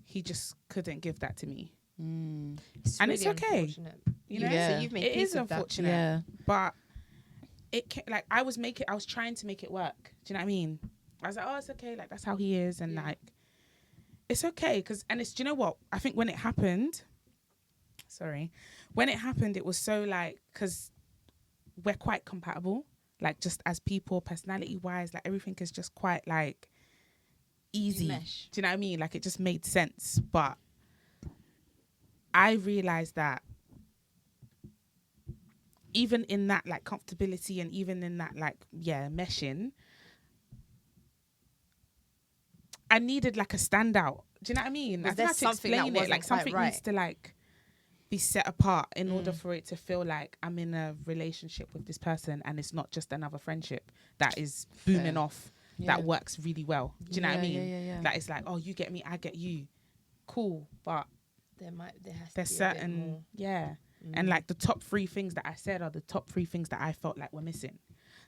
he just couldn't give that to me. Mm. And it's okay. Unfortunate. You know, Yeah. So you've made it peace is with that. unfortunate, Yeah. but like I was trying to make it work. Do you know what I mean? I was like, oh, it's okay. Like, that's how he is, and like, it's okay. Do you know what? I think when it happened, it was so like, because we're quite compatible, like just as people, personality wise, like everything is just quite like easy. Mesh. Do you know what I mean? Like, it just made sense. But I realized that even in that like comfortability and even in that like, meshing, I needed like a standout. Do you know what I mean? Was I don't there know how to something that explain it. wasn't Like, quite something right? needs to like be set apart in order for it to feel like I'm in a relationship with this person and it's not just another friendship that is booming Fair. off, Yeah. that works really well. Do you know what I mean? Yeah. Like, it's like, oh, you get me, I get you. Cool. But There has there's to be a bit certain, more. and like the top 3 things that I said are the top 3 things that I felt like were missing.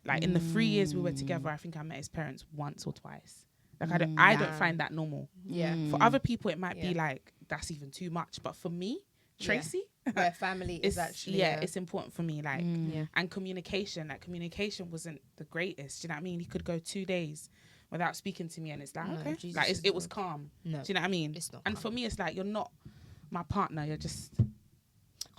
Like, in the 3 years we were together, I think I met his parents once or twice. Like, I don't Damn. find that normal. Yeah. For other people, it might be Yeah. like, that's even too much. But for me, Tracy, Where family is actually it's important for me. Like, yeah. and communication wasn't the greatest. Do you know what I mean? He could go 2 days without speaking to me, and it's like, No, okay, Jesus like is it was Lord. calm. No. Do you know what I mean? It's not And calm. for me, it's like, you're not my partner. You're just Because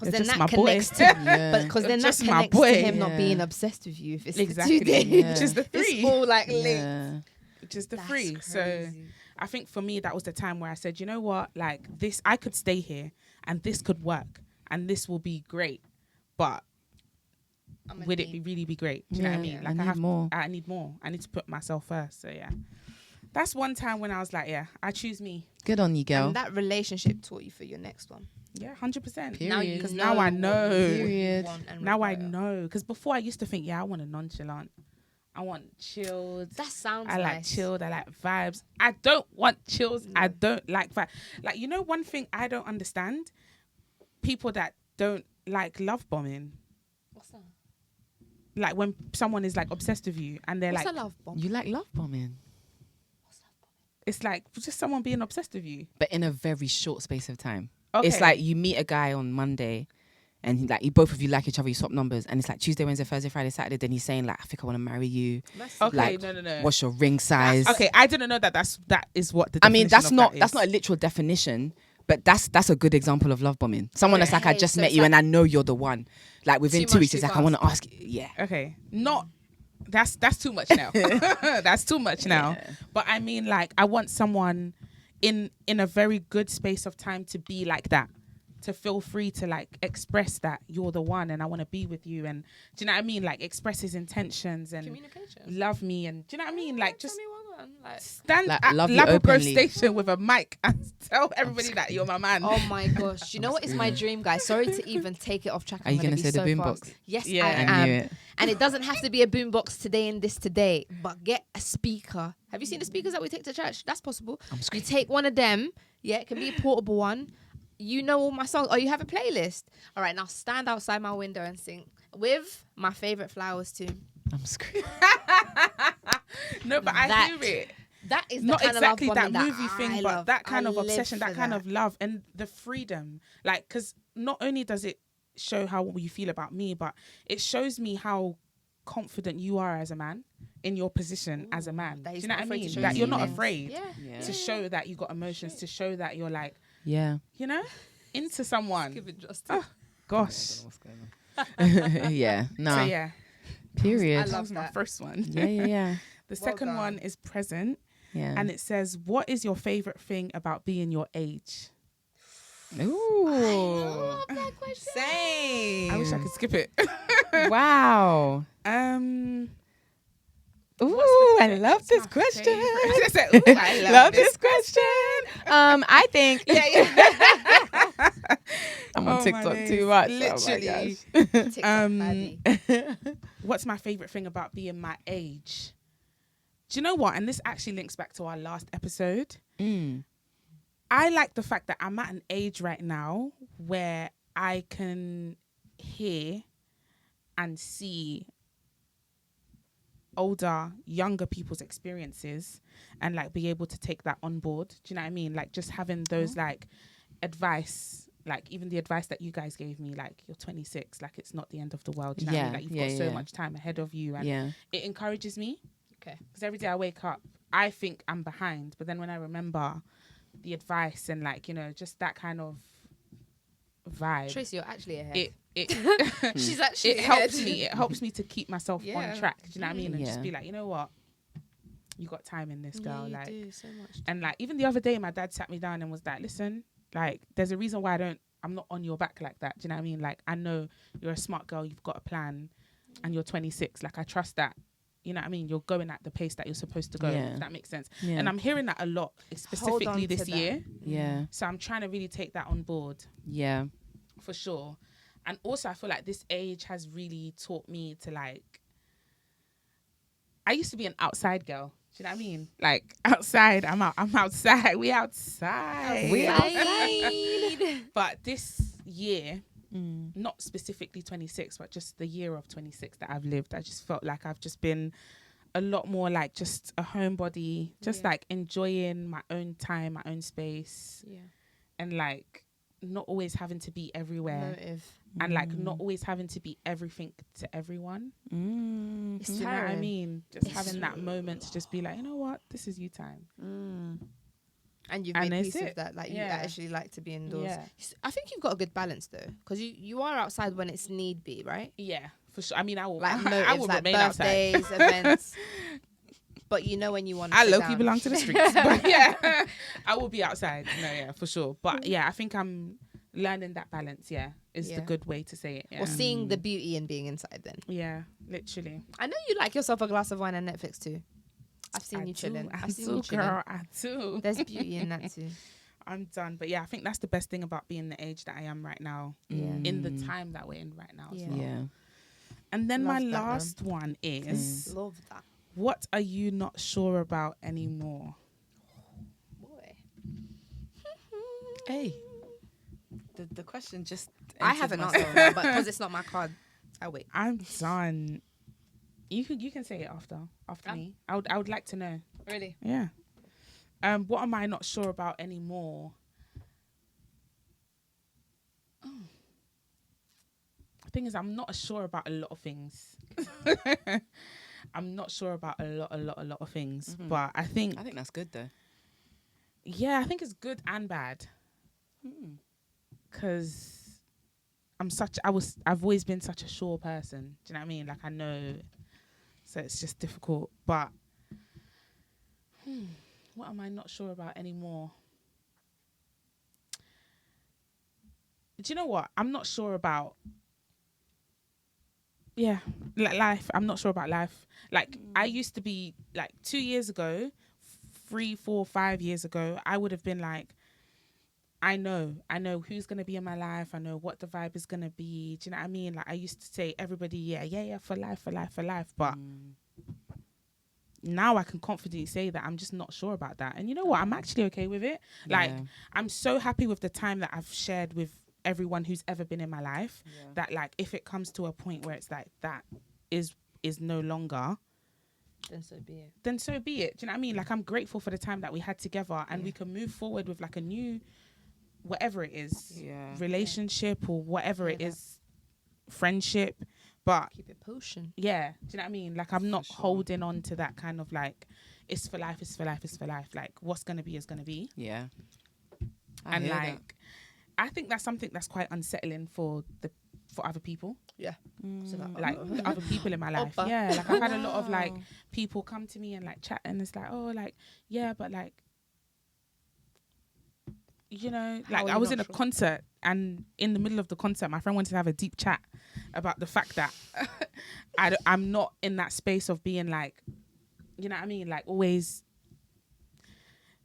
you're then just that my boy. connects to Yeah. but because then that Just my connects to boy. him not being Yeah. obsessed with you if it's Exactly. the 2 days. Yeah. Which is the 3. It's all like linked. Yeah. Which is the That's 3. So crazy. I think for me, that was the time where I said, you know what, like this, I could stay here and this could work and this will be great. But I'm gonna would it need- really be great? Do you know what I mean? I Like, need more. I need more. I need to put myself first. So yeah, that's one time when I was like, yeah, I choose me. Good on you, girl. And that relationship taught you for your next one. Yeah, 100%. Period. Now you Because know now I what know. you Period. want and Now I require. know. Because before I used to think, I want a nonchalant. I want chilled. That sounds I like nice. chilled. I like vibes. I don't want chills. No. I don't like vibes. Like, you know, one thing I don't understand? People that don't like love bombing. What's that? Like, when someone is like obsessed with you and they're What's like, a love bomb? You like love bombing, it's like just someone being obsessed with you. but in a very short space of time. Okay. It's like you meet a guy on Monday, and you both of you like each other. You swap numbers, and it's like Tuesday, Wednesday, Thursday, Friday, Saturday. Then he's saying like, "I think I want to marry you. Okay, like, no. What's your ring size?" Okay, I didn't know that that is what the I mean, definition of that's that not a is. literal definition, but that's a good example of love bombing. Someone that's like, I Okay, just so met it's you like- and I know you're the one. Like within Too 2 much weeks, too it's like I want to fast. ask. Yeah, Okay, not that's too much now. That's too much now. Yeah. But I mean, like, I want someone in a very good space of time to be like that, to feel free to like express that you're the one and I want to be with you, and do you know what I mean? Like, express his intentions and Communication. love me, and do you know what I mean? Like, just Tell me what I want, like, stand Like, at love you Labrador Grove openly. Station with a mic and tell everybody that you're my man. oh my gosh. You know what is my dream, guys? Sorry to even take it off track. Are you I'm gonna gonna say be the so boombox? fast. Yes, Yeah. I I am. knew it. And it doesn't have to be a boombox today in this today, but get a speaker. Have you seen the speakers that we take to church? That's possible. You screaming. take one of them. Yeah, it can be a portable one. You know all my songs. Oh, you have a playlist. All right, now stand outside my window and sing with my favorite flowers too. I'm screaming. No, but I That- hear it. That is the Not kind exactly of that love movie I thing, love. but that kind I of live obsession, for that kind of love, and the freedom. Like, because not only does it show how you feel about me, but it shows me how confident you are as a man in your position as a man. That Do he's you know not what I afraid to mean? show That his you're not feelings. afraid Yeah. Yeah. to show that you got emotions, to show that you're like, Yeah. you know, into someone. Give it justice. Oh, gosh. Yeah. No. So yeah, Period. I that love was my that. first one. Yeah. The Well second done. one is present, Yeah. and it says, "What is your favorite thing about being your age?" Ooh. love that question. Same. I wish I could skip it. Wow. Ooh, I love this question. I Love this question. I think I'm on Oh, my TikTok days. too much. Literally. Oh my gosh. TikTok baddie. What's my favorite thing about being my age? Do you know what? And this actually links back to our last episode. Mm. I like the fact that I'm at an age right now where I can hear and see older, younger people's experiences and like be able to take that on board. Do you know what I mean? Like just having those like advice, like even the advice that you guys gave me, like you're 26, like it's not the end of the world. Do you know what I mean? Like you've got so much time ahead of you, and it encourages me. Okay. Because every day I wake up, I think I'm behind, but then when I remember the advice and like, you know, just that kind of vibe, Tracy, you're actually ahead. it She's actually it ahead. helps me. It helps me to keep myself on track. Do you know what I mean? And Yeah. just be like, you know what, you got time in this, girl. You like, do so much. and like even the other day, my dad sat me down and was like, listen, like there's a reason why I'm not on your back like that. Do you know what I mean? Like I know you're a smart girl. You've got a plan, and you're 26. Like I trust that. You know what I mean? You're going at the pace that you're supposed to go. Yeah. If that makes sense. Yeah. And I'm hearing that a lot, specifically this year. Yeah. So I'm trying to really take that on board. Yeah. For sure. And also I feel like this age has really taught me to like, I used to be an outside girl. Do you know what I mean? Like outside, I'm outside. We outside. But this year, not specifically 26, but just the year of 26 that I've lived, I just felt like I've just been a lot more like just a homebody, just like enjoying my own time, my own space. Yeah. And like not always having to be everywhere. Motive. And like not always having to be everything to everyone. It's Do you know what I tiring. mean? Just having that moment to just be like, you know what, this is you time. And you've And made that's peace with it. that. Like you Yeah. actually like to be indoors. Yeah. I think you've got a good balance though, because you are outside when it's need be, right? Yeah, for sure. I mean, I will. Like I motives, will like remain outside. birthdays, events. But you know when you want to I sit low-key down. belong to the streets, but yeah, I will be outside. No, yeah, for sure. But yeah, I think I'm learning that balance. Yeah, is the Yeah. good way to say it. Yeah. Or seeing the beauty in being inside. Then Yeah, literally. I know you like yourself a glass of wine and Netflix too. I've seen I you do, chilling. I I've seen do, you chilling. girl. I do. There's beauty in that too. I'm done. But yeah, I think that's the best thing about being the age that I am right now. Yeah. In the time that we're in right now. As Yeah. well. Yeah. And then my Love that, man. last one is, Love that. what are you not sure about anymore? Boy. Hey. The question just. I entered haven't my answered soul. that, but because it's not my card, I wait. I'm done. You can say it after me. I would like to know. Really? Yeah. What am I not sure about anymore? The thing is, I'm not sure about a lot of things. I'm not sure about a lot of things. But I think that's good though. yeah, I think it's good and bad. Because I've always been such a sure person. Do you know what I mean? Like I know, so it's just difficult. But what am I not sure about anymore? Do you know what? I'm not sure about. Yeah, like life. I'm not sure about life. Like I used to be like 2 years ago, 3, 4, 5 years ago, I would have been like, I know who's going to be in my life. I know what the vibe is going to be. Do you know what I mean? Like I used to say everybody, yeah, for life. But now I can confidently say that I'm just not sure about that. And you know what? I'm actually okay with it. Like I'm so happy with the time that I've shared with everyone who's ever been in my life, that like if it comes to a point where it's like that is no longer, Then so be it. then so be it. Do you know what I mean? Like I'm grateful for the time that we had together, and we can move forward with like a new, whatever it is, relationship or whatever it is, friendship. But Keep it potion. yeah, do you know what I mean? Like I'm not holding on to that kind of like, it's for life. Like what's gonna be is gonna be. Yeah. And like, I think that's something that's quite unsettling for other people. Yeah. So that, Like the other people in my life. Oppa. Yeah, like I've had a lot of like people come to me and like chat, and it's like, oh, like yeah, but like, you know, How like are I you was not in a sure? concert, and in the middle of the concert, my friend wanted to have a deep chat about the fact that I'm not in that space of being like, you know what I mean, like always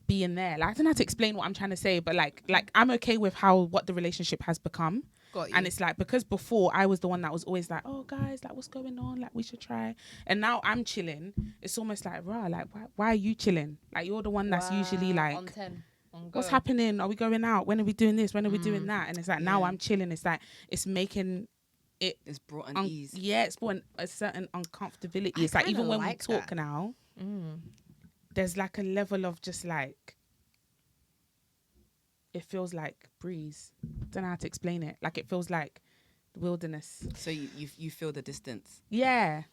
being there. Like I don't know how to explain what I'm trying to say, but like I'm okay with what the relationship has become. got you. And it's like, because before I was the one that was always like, oh guys, like what's going on? Like we should try. And now I'm chilling. It's almost like, rah, like why are you chilling? Like you're the one that's usually like What's happening? Are we going out? When are we doing this? When are we doing that? And it's like, now Yeah. I'm chilling. It's like, it's making it, It's brought an ease. yeah, it's brought a certain uncomfortability. I It's like, even kinda when like we talk that. now, Mm. there's like a level of just like, it feels like breeze. Don't know how to explain it. Like, it feels like the wilderness. So you feel the distance. Yeah.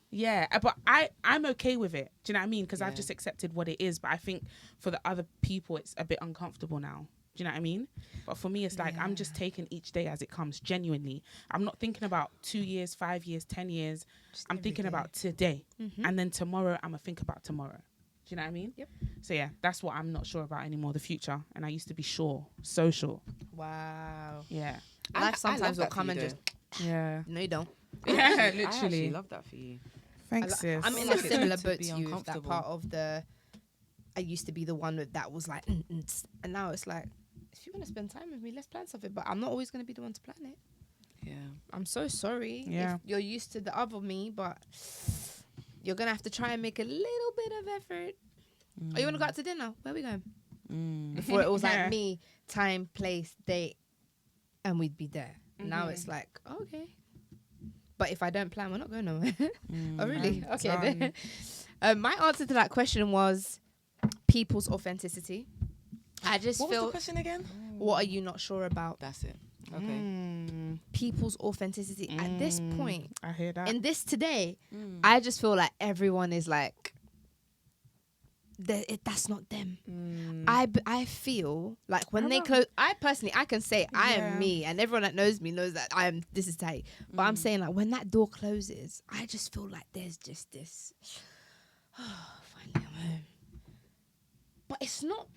But I'm okay with it. Do you know what I mean? Because I've Yeah. just accepted what it is. But I think for the other people, it's a bit uncomfortable now. Do you know what I mean? But for me, it's like, I'm just taking each day as it comes, genuinely. I'm not thinking about 2 years, 5 years, 10 years. Just I'm every thinking day. about today. Mhm. And then tomorrow, I'm going to think about tomorrow. Do you know what I mean? Yep. So yeah, that's what I'm not sure about anymore, the future. And I used to be sure, so sure. Wow. Yeah. Life sometimes will come and just. Yeah. No, you don't. Yeah, I actually literally. love that for you. Thanks, sis. I'm in like a it's similar good to boat be to you. With that uncomfortable. part of the. I used to be the one that was like, and now it's like, if you want to spend time with me, let's plan something. But I'm not always going to be the one to plan it. Yeah. I'm so sorry Yeah. if you're used to the other me, but you're gonna have to try and make a little bit of effort. Oh, you wanna go out to dinner? Where we going? Before it was Yeah. like me, time, place, date, and we'd be there. Now it's like, okay. But if I don't plan, we're not going nowhere. Oh, really? I'm Okay. done. My answer to that question was people's authenticity. I just What was feel, the question again? what are you not sure about? That's it. Okay. Mm, People's authenticity. At this point, I hear that. in this today, I just feel like everyone is like, that's not them. I feel like when they close, I personally, I can say I Yeah. am me, and everyone that knows me knows that I am. This is tight, but I'm saying like when that door closes, I just feel like there's just this. Finally, I'm home. But it's not.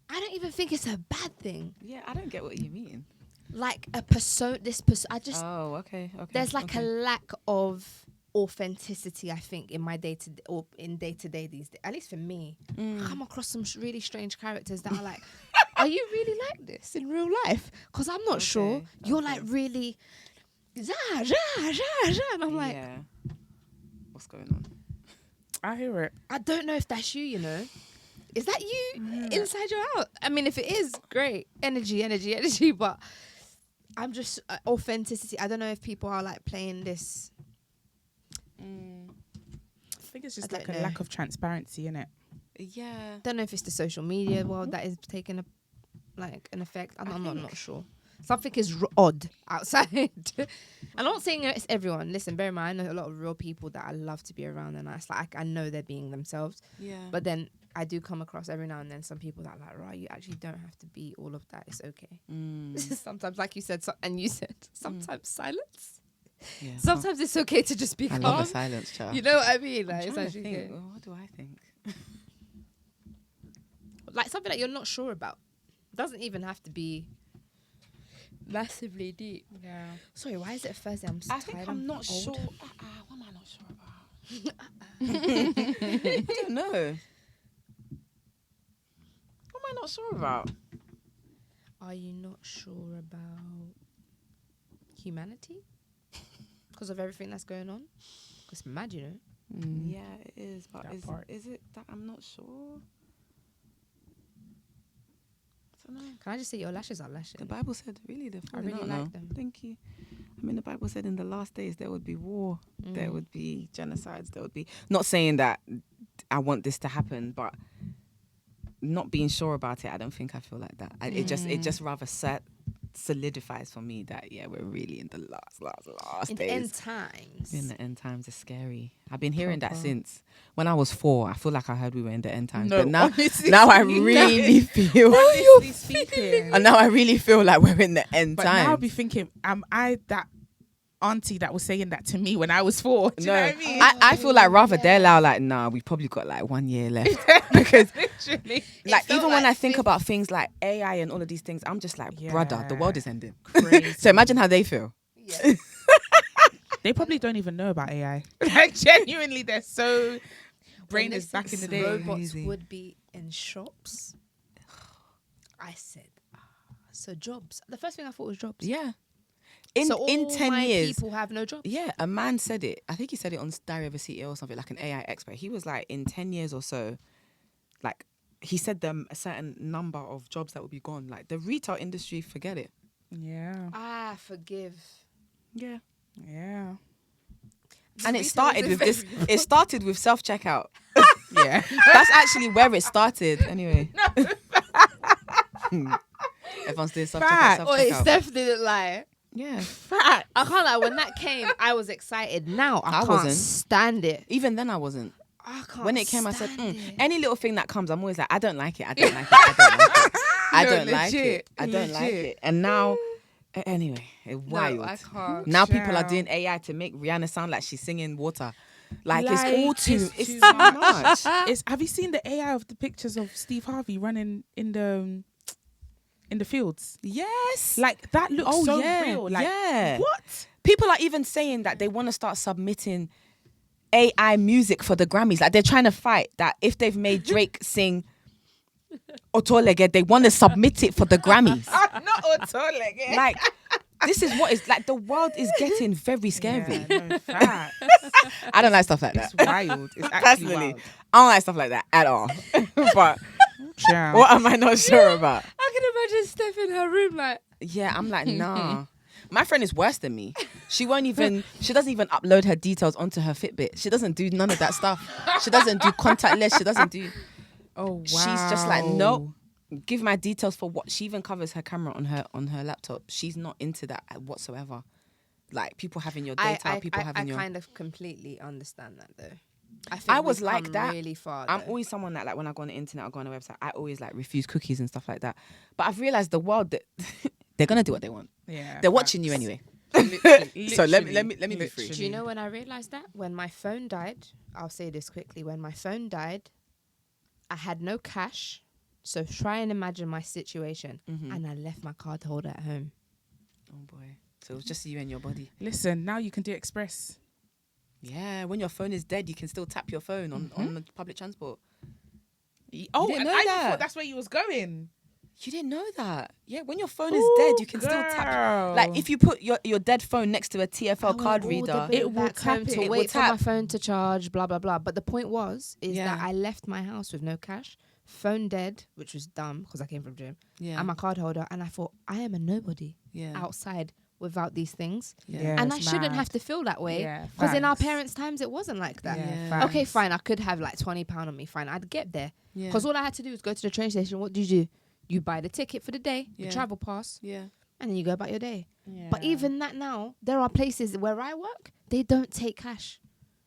I don't even think it's a bad thing. Yeah, I don't get what you mean. Like a persona, this person, I just Oh, okay. there's like a lack of authenticity, I think, in my day to day these days. At least for me, I come across some really strange characters that are like, are you really like this in real life? Because I'm not sure. You're like really, and I'm like, yeah. What's going on? I hear it. I don't know if that's you. You know, is that you inside or out? I mean, if it is, great, energy. But I'm just authenticity. I don't know if people are like playing this. I think it's just I like don't a know. lack of transparency in it. Yeah. Don't know if it's the social media world that is taking an effect. I'm not sure. Something is odd outside. I'm not saying it's everyone. Listen, bear in mind, I know a lot of real people that I love to be around, and I know they're being themselves. Yeah. But then I do come across every now and then some people that are like, right, you actually don't have to be all of that. It's okay. Sometimes, like you said, sometimes silence. Yeah. Sometimes it's okay to just be I calm. love a silence, child. You know what I mean? Like, I'm it's trying to actually think. okay. Well, what do I think? Like something that you're not sure about. Doesn't even have to be massively deep. Yeah. Sorry, why is it Thursday? I'm so I think tired. I'm not old. sure. What am I not sure about? I don't know. What am I not sure about? Are you not sure about humanity? Because of everything that's going on? It's mad, you know? Yeah, it is. But That part. is it that I'm not sure? I don't know. Can I just say your lashes are lashes? The Bible said, really, they're I falling really out like now. them. Thank you. I mean, the Bible said in the last days there would be war, there would be genocides, there would be. Not saying that I want this to happen, but not being sure about it, I don't think I feel like that. It just rather solidifies for me that we're really in the last in the days. end times. In the end times is scary. I've been hearing that Proper. since when I was 4. I feel like I heard we were in the end times, No, but now honestly I speaking- really feel. Honestly speaking. And now I really feel like we're in the end But times. now I'll be thinking, am I that auntie that was saying that to me when I was 4? Do you know what I mean? I feel like rather they're now like, nah, we probably got like 1 year left. Because Literally. like felt even when like I think about things like AI and all of these things, I'm just like, brother, the Yeah. world is ending. Crazy. So imagine how they feel. Yeah. They probably don't even know about AI. Like genuinely, they're so brain When is they back in the said day. robots Crazy. would be in shops. I said, so jobs. The first thing I thought was jobs. Yeah. So In all 10 my years. people have no jobs. Yeah, a man said it. I think he said it on Diary of a CEO or something, like an AI expert. He was like, in 10 years or so, like he said a certain number of jobs that would be gone. Like the retail industry, forget it. Yeah. Forgive. Yeah. Yeah. And Retail it started is with a this. very- It started with self checkout. Yeah. That's actually where it started. Anyway. Everyone's doing self checkout. Fact. Self Oi, checkout. Steph didn't lie. Yeah. Fact. I can't lie. When that came, I was excited. Now I can't wasn't. stand it. Even then, I wasn't. I can't. When it came, I said, stand it. any little thing that comes, I'm always like, I don't like it. I don't like it. I don't like it. I No, don't like legit, it. I don't like legit. it. And now, anyway, it's wild. No, I can't. Now people are Child. doing AI to make Rihanna sound like she's singing water. Like, it's Like, all too, it's it's too too much. Have you seen the AI of the pictures of Steve Harvey running in the fields? Yes. Like that looks Oh, so yeah, real. Like yeah. what? People are even saying that they want to start submitting AI music for the Grammys. Like, they're trying to fight that if they've made Drake sing Otolege, they want to submit it for the Grammys. Not at all. Like, this is what is like, the world is getting very scary. Yeah, no, fact. I don't like stuff like that. It's wild. It's actually Personally, wild. I don't like stuff like that at all. But Child. what am I not sure about? I can imagine Steph in her room like. Yeah, I'm like, nah. My friend is worse than me. She doesn't even upload her details onto her Fitbit. She doesn't do none of that stuff. She doesn't do contactless. She doesn't do. Oh wow. She's just like, nope. Give my details for what. She even covers her camera on her laptop. She's not into that whatsoever. Like, people having your data, people having I your. kind of completely understand that though. I think I was we've like come that. really far. I'm though. always someone that, like, when I go on the internet or go on a website, I always like refuse cookies and stuff like that. But I've realized the world that they're gonna do what they want. Yeah. They're watching you anyway. Literally, So let me be free. Do you know when I realized that? When my phone died, I'll say this quickly. When my phone died, I had no cash. So try and imagine my situation. And I left my card holder at home. Oh boy. So it was just you and your body. Listen, now you can do Express. Yeah, when your phone is dead, you can still tap your phone on the public transport. Oh, didn't and know I that. thought that's where you was going. You didn't know that? Yeah, when your phone is dead, you can still tap. Girl. Like, if you put your dead phone next to a TFL card reader, It will back home tap to it. wait will for my tap. phone to charge, blah blah blah. But the point is Yeah. that I left my house with no cash, phone dead, which was dumb because I came from gym, yeah, and my card holder, and I thought I am a nobody yeah, outside without these things, yeah. and I it's shouldn't mad. have to feel that way Yeah, because in our facts. parents' times it wasn't like that. Yeah, Yeah. Okay, facts. fine, I could have like £20 on me, fine, I'd get there Yeah. because all I had to do was go to the train station. What do? You buy the ticket for the day, Yeah. the travel pass, Yeah. and then you go about your day. Yeah. But even that now, there are places where I work, they don't take cash.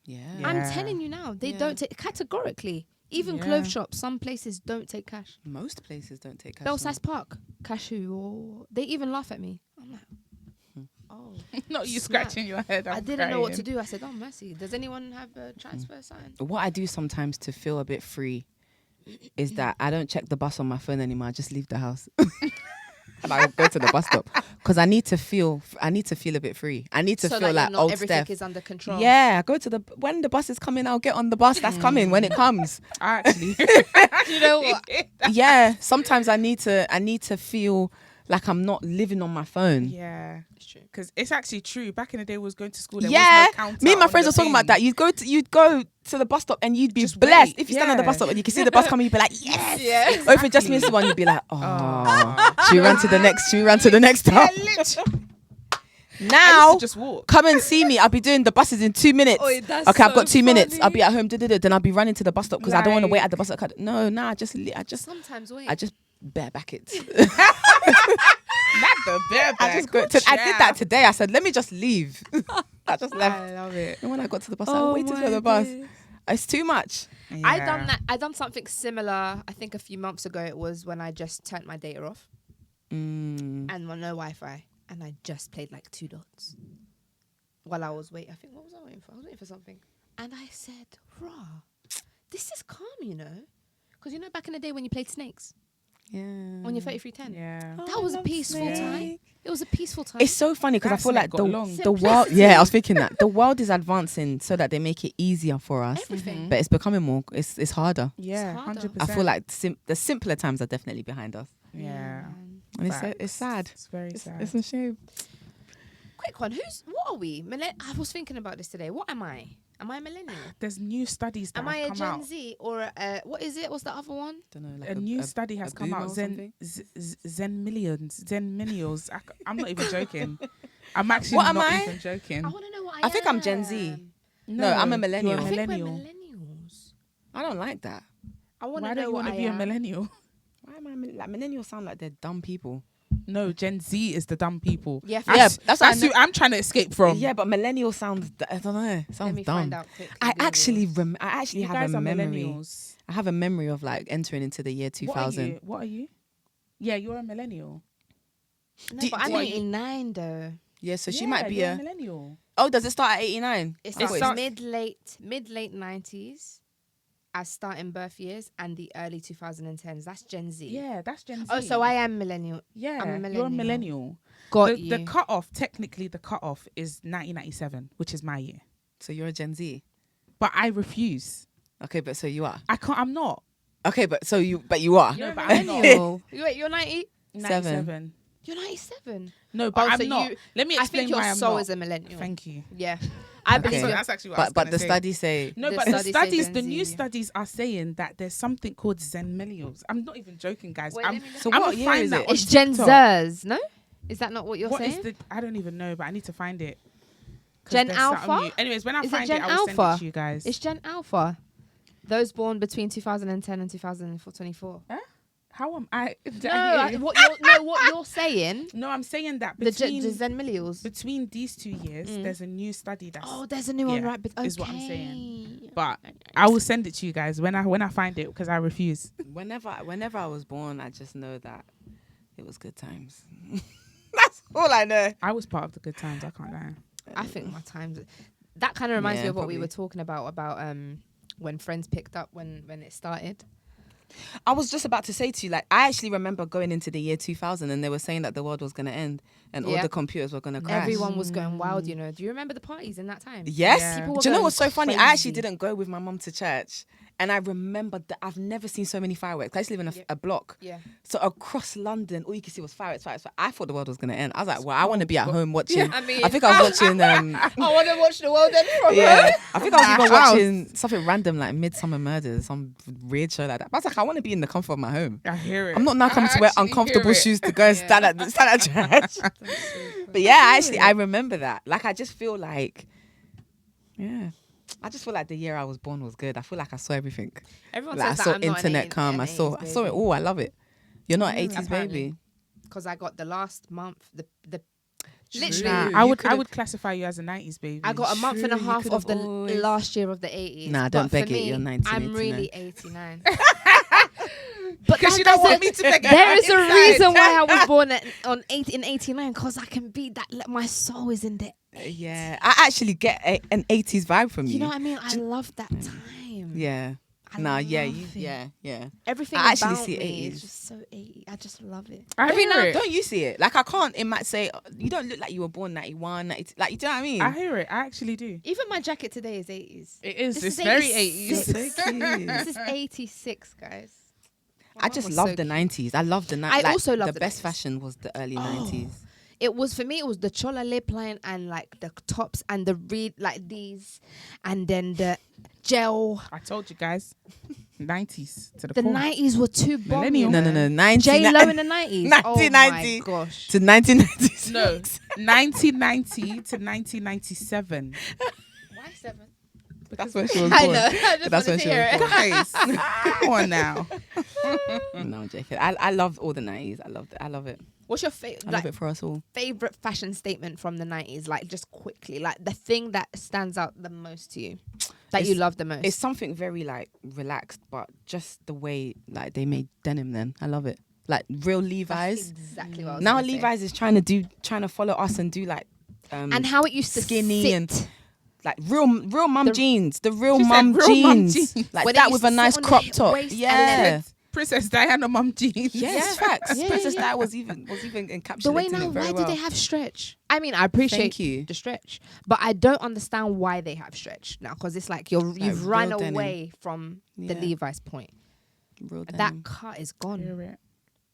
Yeah. I'm Yeah. telling you now, they Yeah. don't take categorically. Even Yeah. clothes shops, some places don't take cash. Most places don't take cash. Belsize Park, cashew, or they even laugh at me. I'm like, oh, not you snap. scratching your head. I I'm didn't know what to crying. do. I said, oh mercy, does anyone have a transfer sign? What I do sometimes to feel a bit free is that I don't check the bus on my phone anymore. I just leave the house. And I go to the bus stop because I need to feel a bit free. I need to So feel that like not old everything Steph. is under control. Yeah, I go to when the bus is coming, I'll get on the bus that's coming when it comes. Actually, You know what? Yeah, sometimes I need to feel like I'm not living on my phone. yeah, It's true. because it's actually true. Back in the day, we was going to school. There Yeah, was no counter me and my on friends the were talking about thing. that. You'd go to the bus stop and you'd be Just blessed wait, if you stand at the yeah. bus stop and you can see the bus coming. You'd be like, yes. Yeah. Or if it just missed one, you'd be like, oh. Oh. Should we run to the next stop? Yeah, literally. I Now, used to just walk. come and see me. I'll be doing the buses in 2 minutes. Oi, that's Okay, I've so got 2 minutes. I'll funny. be at home. Then I'll be running to the bus stop because I don't want to wait Like- at the bus stop. No, I just Sometimes wait. I just bare back it. Not the bare I just go. I did that today. I said, let me just leave. I just left. I love it. And when I got to the bus, Oh I waited my for the bus. days. It's too much. I done that. I done something similar. I think a few months ago it was when I just turned my data off Mm. and no Wi-Fi, and I just played like 2 dots while I was waiting. I think what was I waiting for? I was waiting for something, and I said, "Rah, this is calm, you know." Because you know, back in the day when you played snakes Yeah. on your 3310, Yeah. that was a peaceful time. It was a peaceful time. It's so funny because I That feel snake like got long. the world. Yeah, I was thinking that the world is advancing so that they make it easier for us. Everything. But it's becoming more. It's harder. Yeah, harder. 100%. I feel like the simpler times are definitely behind us, yeah, and Facts. it's sad. it's very sad. It's a shame. Quick one. What are we? I was thinking about this today. What am I? Am I a millennial? There's new studies that Am I have a come Gen out. Z or what is it? What's the other one? Don't know. Like A new study has a come boomer out. or something? Zen millennials. I'm not even joking. I'm actually What am not I? even joking. I want to know what I I think I'm Gen Z. am. No, I'm a you're millennial. I think we're millennial. millennials. I don't like that. I want Why to don't know you what want I to be a am. millennial? Why am I like millennials? Sound like they're dumb people. No, Gen Z is the dumb people. Yeah, Yeah, that's what I That's who I'm trying to escape from. Yeah, but millennial sounds. I don't know. It Let sounds me dumb. find out quickly. I Google. actually you have guys a are memory. millennials. I have a memory of like entering into the year 2000. What are you? Yeah, you're a millennial. No, Do- but I'm what are you- 89 though. Yeah, so she Yeah, might be you're a. millennial. Oh, does it start at 89? It's It starts- mid late 90s as starting birth years and the early 2010s. That's Gen Z. Yeah, that's Gen Z. Oh, so I am millennial. Yeah, I'm a you're a millennial. millennial. Got The cutoff, technically, the cutoff is 1997, which is my year. So you're a Gen Z. But I refuse. Okay, but so you are. I can't. I'm not. Okay, but you are. No, You're a but I'm not. millennial. Wait, you're 90? 97. You're 97. No, but Oh, I'm so not. you- Let me I explain think your why I'm soul not. is a millennial. Thank you. Yeah. I Okay. believe So you're- That's actually what I was But gonna the say. studies say. No, The but the studies say studies, Gen the new Z. studies are saying that there's something called Zen millennials. I'm not even joking, guys. Wait, I'm, let me look. So I'm what gonna year find is that it? on It's Gen TikTok. Zers, no? Is that not what you're What is saying? the? I don't even know, but I need to find it. 'Cause Gen there's something Alpha? new. Anyways, when I Is it find Gen it, I will send it Alpha? to you guys. It's Gen Alpha. Those born between 2010 and 2024. How am I? What you're saying, No, I'm saying that the between Zen millennials. between these 2 years, Mm. there's a new study that's. Oh, there's a new one, Yeah, right? But okay. is what I'm saying. But I will send it to you guys when I find it because I refuse. Whenever I was born, I just know that it was good times. That's all I know. I was part of the good times. I can't lie. I think my times. That kind of reminds me Yeah, of what we probably. were talking about when Friends picked up when it started. I was just about to say to you, like, I actually remember going into the year 2000 and they were saying that the world was going to end and all Yeah. the computers were going to crash. Everyone was going wild, you know. Do you remember the parties in that time? Yes. Yeah. People were Do you know going what's so funny? I actually crazy. didn't go with my mum to church. And I remember that I've never seen so many fireworks. I used to live in Yeah. a block. Yeah. So across London, all you could see was fireworks. I thought the world was going to end. I was like, well, I want to be at home watching. I mean, I think I was watching. I want to watch the world end from Yeah, I think I was even House. watching something random like Midsummer Murders, some weird show like that. But I was like, I want to be in the comfort of my home. I hear it. I'm not now coming to wear actually uncomfortable hear it. shoes to go and stand at church. But yeah, actually, I remember that. Like, I just feel like, yeah, I just feel like the year I was born was good. I feel like I saw everything. Everyone Like, I says that saw I'm not internet come. I saw it all. I love it. You're not an 80s Apparently. baby. Because I got the last month, the True. literally. Nah, You I could've- would classify you as a 90s baby. I got a month and a True, you half could've of the always- last year of the 80s. Nah, don't but for beg it, me, you're I'm 1989. really 89. because you don't want me to beg There is a inside. reason why I was born in 89 because I can be that. My soul is in there. Yeah, I actually get an 80s vibe from you. You know what I mean? I love that time. Yeah. I Nah, yeah, love you, it. yeah. Everything I actually about see me 80s. is just so 80. I just love it. I Every hear now, it. don't you see it? Like, I can't. It might say you don't look like you were born 91, 92. Like, you know what I mean? I hear it. I actually do. Even my jacket today is 80s. It is. This It's is very 86. 80s. So cute. This is 86, guys. My I mum just was love so the cute. 90s. I love the 90s. I like, also love the the best 90s. fashion was the early Oh. 90s. It was for me. It was the chola lip line and like the tops and the reed like these, and then the gel. I told you guys. 90s to the The core. 90s were too bomb. Millennial. No, no, no. 90, J Lo in the 90s. 1990 Oh my gosh. to 1996. No, 1990 to 1997. Why 7? That's when she was I born. know. I just That's wanted when to she hear was it. born. Guys, come on now. No, I'm joking. I love all the 90s. I love it. What's your I love it for us all. favorite fashion statement from the 90s? Like just quickly, like the thing that stands out the most to you, that you It's- love the most. It's something very like relaxed, but just the way like they made denim then. I love it. Like real That's Levi's. exactly what I was Now gonna say. Levi's is trying to follow us and do like And how it used to skinny sit. and like real mum The- jeans, the real She said mum real mum jeans, jeans. like When it that used with to a sit nice on the crop hip top. waist and Yeah. then Princess Diana mum jeans. Yes, facts. Yeah, Princess yeah. Di was even encapsulating the way it now, very why well. do they have stretch? I mean, I appreciate Thank you. the stretch, but I don't understand why they have stretch now because it's like you've run real denim. away from the Yeah. Levi's point. Real That denim. cut is gone. Hear it.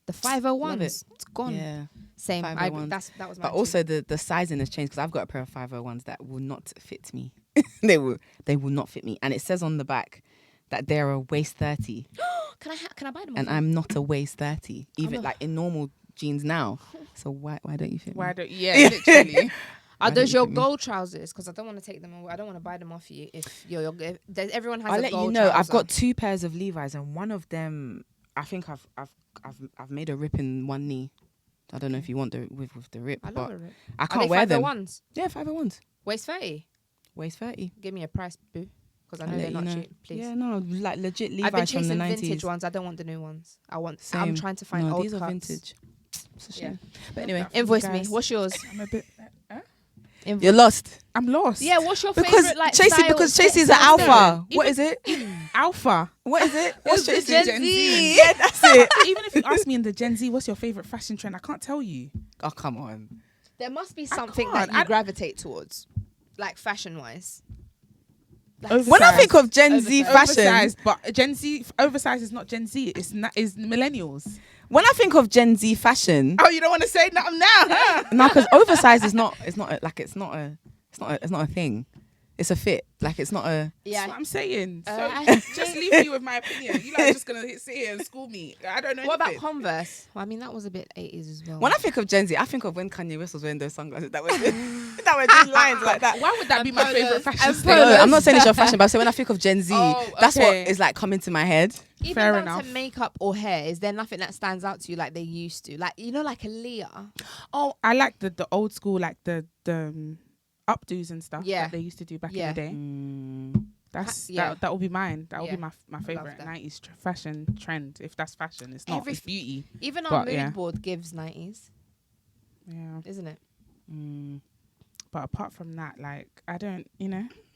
The 501s, it. it's gone. Yeah. Same. 501s. That was my But also the sizing has changed because I've got a pair of 501s that will not fit me. they will not fit me. And it says on the back that they're a waist 30, Can I buy them? and off you? I'm not a waist 30, even not. like in normal jeans now. So why don't you fit Why me? don't? Yeah, literally. Are Why those don't you your fit me? gold trousers? Because I don't want to take them away. I don't want to buy them off you. If everyone has I'll a let gold you know. I've trouser. got 2 pairs of Levi's, and one of them, I think I've made a rip in one knee. I don't know if you want the with the rip, I love but it. I can't wear them. Ones? Yeah, 501s, Waist 30. waist 30. Give me a price, boo. Because I I'll know let they're you not know. cheap. Please. Yeah, no, like legit I've been Levi's from the chasing 90s. vintage ones. I don't want the new ones. I'm Same. trying to find No, old these are cuts. vintage. It's a Yeah. shame. But anyway, Invoice Guys. me. What's yours? I'm a bit. you're lost I'm lost. Yeah, what's your because favorite like Chasey style? because Chasey's Set an style? alpha. Even- What is it? Alpha. What is it? What's It's the Chasey? Gen Z. Yeah, that's it. Even if you ask me in the Gen Z, what's your favorite fashion trend? I can't tell you. Oh come on. There must be something can't. that you I- gravitate towards, like fashion wise. Oversized. When I think of Gen Z Oversized. fashion, Oversized, but Gen Z oversized is not Gen Z. Is millennials. when I think of Gen Z fashion, Oh, you don't want to say nothing now? Huh? no, because oversized is not. It's not a thing. It's a fit. Like it's not a. That's what I'm saying. So I just leave me with my opinion. You guys just gonna sit here and school me. I don't know. What about anything. Converse? Well, I mean, that was a bit 80s as well. When I think of Gen Z, I think of when Kanye West was wearing those sunglasses that were that were doing lines like that. Why would that be And my polos. favorite fashion And statement? No, I'm not saying it's your fashion, but I'm saying when I think of Gen Z, Oh, that's what okay. is like coming to my head. Even Fair down enough. to makeup or hair, is there nothing that stands out to you like they used to? Like, you know, like a Leah. Oh, I like the old school, like the updos and stuff Yeah. that they used to do back Yeah. in the day. Mm. That's Yeah. that will be mine. That will Yeah. be my favorite that. 90s fashion trend. If that's fashion, it's not. Every- It's beauty. Even our But, yeah. mood board gives 90s, Yeah. isn't it? Mm. But apart from that, like I don't,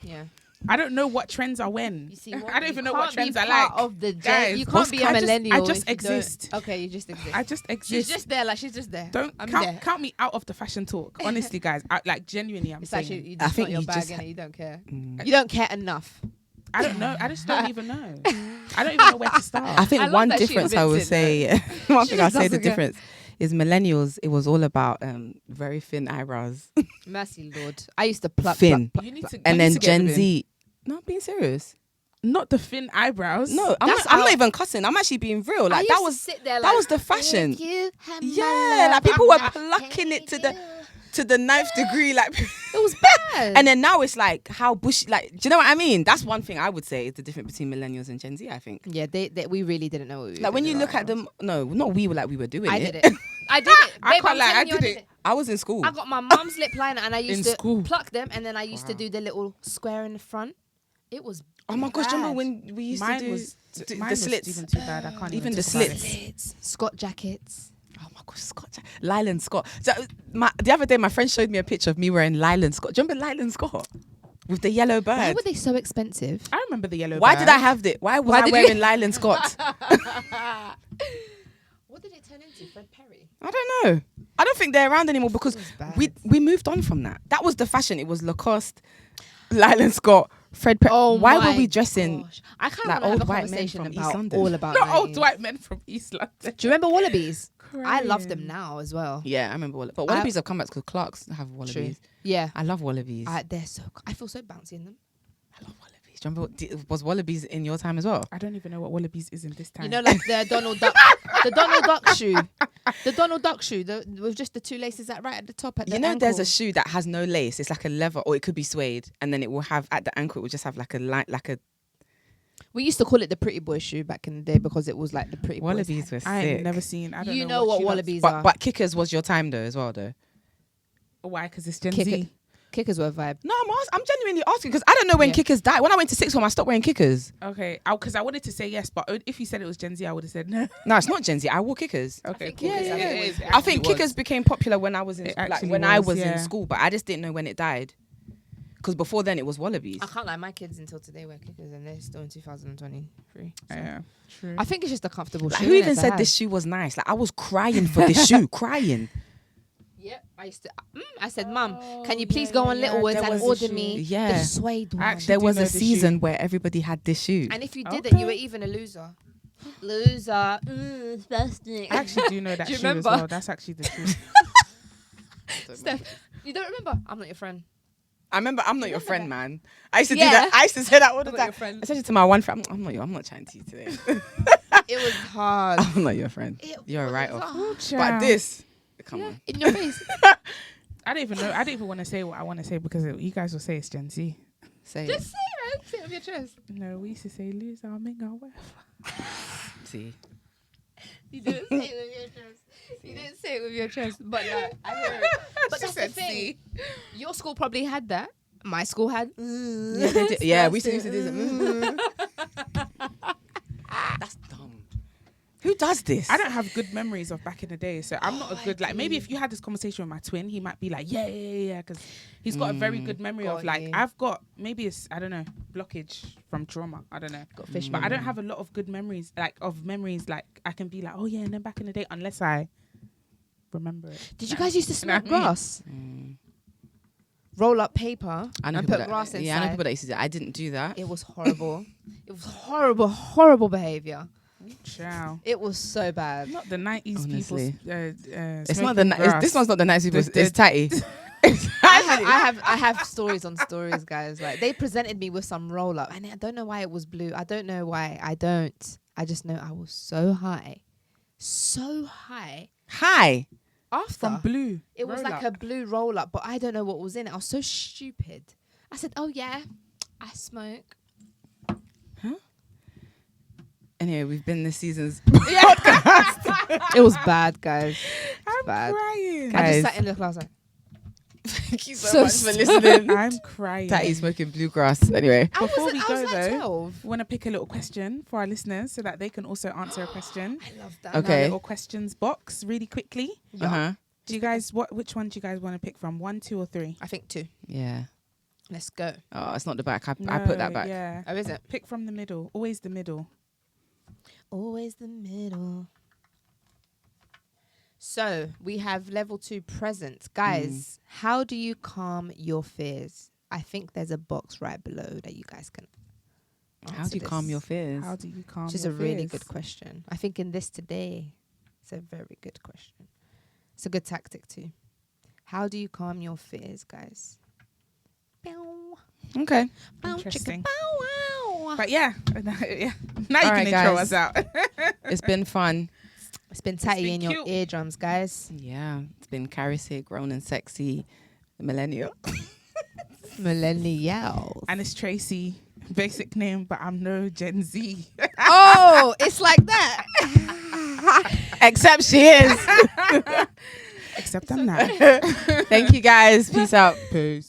Yeah. I don't know what trends are when. You see, I don't even know what trends I part like. of the Guys, you what's- can't be a I just- millennial. I just if you don't- exist. Okay, you just exist. I just exist. She's just there, like she's just there. Don't I'm count, there. count me out of the fashion talk. Honestly, guys, like genuinely, I'm It's saying. actually you I just think got your you bag just in it. You don't care. Mm. You don't care enough. I don't know. I just don't even know. I don't even know where to start. I think I love one that she difference I would admits it, say, one She thing I just say the doesn't care. difference is millennials. It was all about very thin eyebrows, Mercy Lord. I used to pluck. Thin. pluck, You need pluck, to- pluck. and need then to get Gen rid of Z. No, I'm being serious. Not the thin eyebrows. No, I'm That's not our- even cussing. I'm actually being real. I Like used that to was sit there that like, was the fashion. "Thank you, have my Yeah, love, like people were I plucking it to hate the you." to the 9th degree. Like, It was bad. and then now it's like how bushy. Like, do you know what I mean? That's one thing I would say is the difference between millennials and Gen Z. I think. yeah, they we really didn't know what we were Like when doing you with look our at them, no, not we were like we were doing I it. did it. I did it. I Babe, can't I'm lie, telling I you, did it. I was in school. I got my mum's lip liner and I used In to school. pluck them and then I used to Wow. do the little square in the front. It was Oh my gosh, do you remember bad. when we used Mine to do was the mine was slits? even too bad. I can't Even even the talk about slits. it. Slits, Scott jackets. Oh my gosh, Scott, Lyland Scott. So the other day, my friend showed me a picture of me wearing Lyland Scott. Do you remember Lyland Scott with the yellow bird? Why were they so expensive? I remember the yellow. Why bird. did I have it? Why was Why I did wearing you- Lyland Scott? What did it turn into? Fred Perry. I don't know. I don't think they're around anymore because It was bad. we moved on from that. That was the fashion. It was Lacoste, Lyland Scott, Fred Perry. Why were we dressing? Gosh. I kind of like want to have old a white men conversation from East about London? all about Not old 90s. white men from East London. Do you remember Wallabies? I love Crying. them now as well. Yeah, I remember but Wallabies have come back because Clarks have Wallabies. Yeah. I love Wallabies. They're so. I feel so bouncy in them. I love Wallabies. Do you remember was Wallabies in your time as well? I don't even know what Wallabies is in this time. You know, like the Donald Duck, the Donald Duck shoe, the Donald Duck shoe, with just the 2 laces that right at the top at the You know, ankle. there's a shoe that has no lace. It's like a leather, or it could be suede, and then it will have at the ankle. It will just have like a line, like a We used to call it the pretty boy shoe back in the day because it was like the pretty boys. Wallabies were I sick. ain't never seen. I don't You know know what shoe that's- Wallabies are? But Kickers was your time though as well though. Why? Because it's Gen Kick Z. it. Kickers were a vibe. No, I'm genuinely asking because I don't know when Yeah. Kickers died. When I went to sixth form, I stopped wearing Kickers. Okay, because I wanted to say yes, but if you said it was Gen Z, I would have said no. No, it's not Gen Z. I wore Kickers. Okay, think cool. Kickers Yeah, have yeah, always- It I think actually Kickers was. became popular when I was in It like actually when I was, was yeah. in school, but I just didn't know when it died. Because before then it was Wallabies. I can't lie, my kids until today wear Kickers and they're still in 2023. So. Yeah, true. I think it's just a comfortable Like, shoe. who innit, even to said have. this shoe was nice? Like I was crying for this shoe, crying. Yep, I used to. I said, "Mum, can you Oh, please yeah, go yeah, on yeah. Littlewoods There and was a order shoe. me Yeah. the suede one?" Actually, There do was know a the shoe. season where everybody had this shoe. And if you didn't, Okay. you were even a loser. Loser. Spastic. I actually do know that Do you shoe as remember? well. That's actually the truth. Steph, you don't remember? I'm not your friend. I remember I'm not your friend, man. I used to do Yeah. that. I used to say that all the I'm not time. your friend. Especially to my one friend. I'm not chatting to you today. It was hard. I'm not your friend. It You're a was write-off. hard. But this, come Yeah, on. in your face. I don't even know. I don't even want to say what I want to say because you guys will say it's Gen Z. Say Just it. say it, man. Say it with your chest. No, we used to say lose our ming our wife. See. You didn't say it with your chest. You didn't say it with your chest. But no, I hear it. But that's the thing. Your school probably had that. My school had. Yeah, they did. Yeah, we used to do that. That's dumb. Who does this? I don't have good memories of back in the day, so I'm not a I good like. Maybe do. if you had this conversation with my twin, he might be like, yeah, because he's got a very good memory of Got like you. I've got maybe it's I don't know blockage from trauma. I don't know, Got fish, but I don't have a lot of good memories like I can be like, oh yeah, and then back in the day, unless I remember it. Did you guys used to You know smoke what I mean? grass? Mm. Roll up paper I know and people put that, grass inside. yeah, I know people that used to do that. I didn't do that. It was horrible. It was horrible behavior. Ciao. It was so bad. Not the 90s Honestly. people. It's not the this one's not the nice people. The- It's tatty. I have stories on stories, guys. Like they presented me with some roll up, and I don't know why it was blue. I don't know why. I just know I was so high. Hi. After from Blue. it was like a blue roll up, but I don't know what was in it. I was so stupid. I said, "Oh yeah, I smoke." Anyway, we've been this season's. It was bad, guys. I'm bad. crying. I just Guys. sat in the class like, Thank you so, So much for listening. I'm crying. Tatty smoking bluegrass. Anyway, Before we I go was like though, 12. we want to pick a little question for our listeners so that they can also answer a question. I love that. Okay. Our little questions box really quickly. uh huh. Do you guys which one do you guys want to pick from? 1, 2, or 3? I think 2. Yeah. Let's go. Oh, it's not the back. I put that back. Yeah. Oh, is it? Pick from the middle. Always the middle. Always the middle. So we have level 2 presents. Guys, how do you calm your fears? I think there's a box right below that you guys can How answer do you calm this. your fears? How do you calm Which is your a really fears? good question. I think in this today, it's a very good question. It's a good tactic too. How do you calm your fears, guys? Bow, Okay. bow, Interesting. chicka, bow, wow. But yeah, yeah. Now you All can right, intro guys. us out. It's been fun. It's been tatty been in your cute. eardrums, guys. Yeah. It's been Carissy, grown and sexy, the millennial. Millennials. And it's Tracy. Basic name, but I'm no Gen Z. Oh, it's like that. Except she is. Except I'm not. Thank you guys. Peace out. Peace.